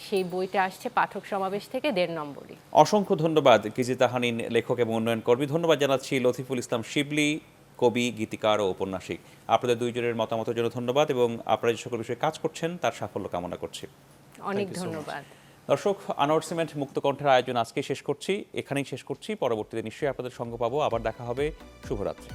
সেই বইটা আসছে পাঠক সমাবেশ থেকে 1.5 নম্বরই। অসংখ্য ধন্যবাদ কিজি তাহানিন, লেখক এবং উন্নয়ন কর্মী। ধন্যবাদ জানাচ্ছি লতিফুল ইসলাম শিবলি, কবি, গীতিকার ও ঔপন্যাসিক। আপনাদের দুইজনের মতামতের জন্য ধন্যবাদ, এবং আপনারা যে সকল বিষয়ে কাজ করছেন তার সাফল্য কামনা করছি। অনেক ধন্যবাদ। দর্শক, আনোয়ার সিমেন্ট মুক্ত কণ্ঠের আয়োজন আজকে শেষ করছি, এখানেই শেষ করছি। পরবর্তীতে নিশ্চয়ই আপনাদের সঙ্গ পাবো, আবার দেখা হবে। শুভরাত্রি।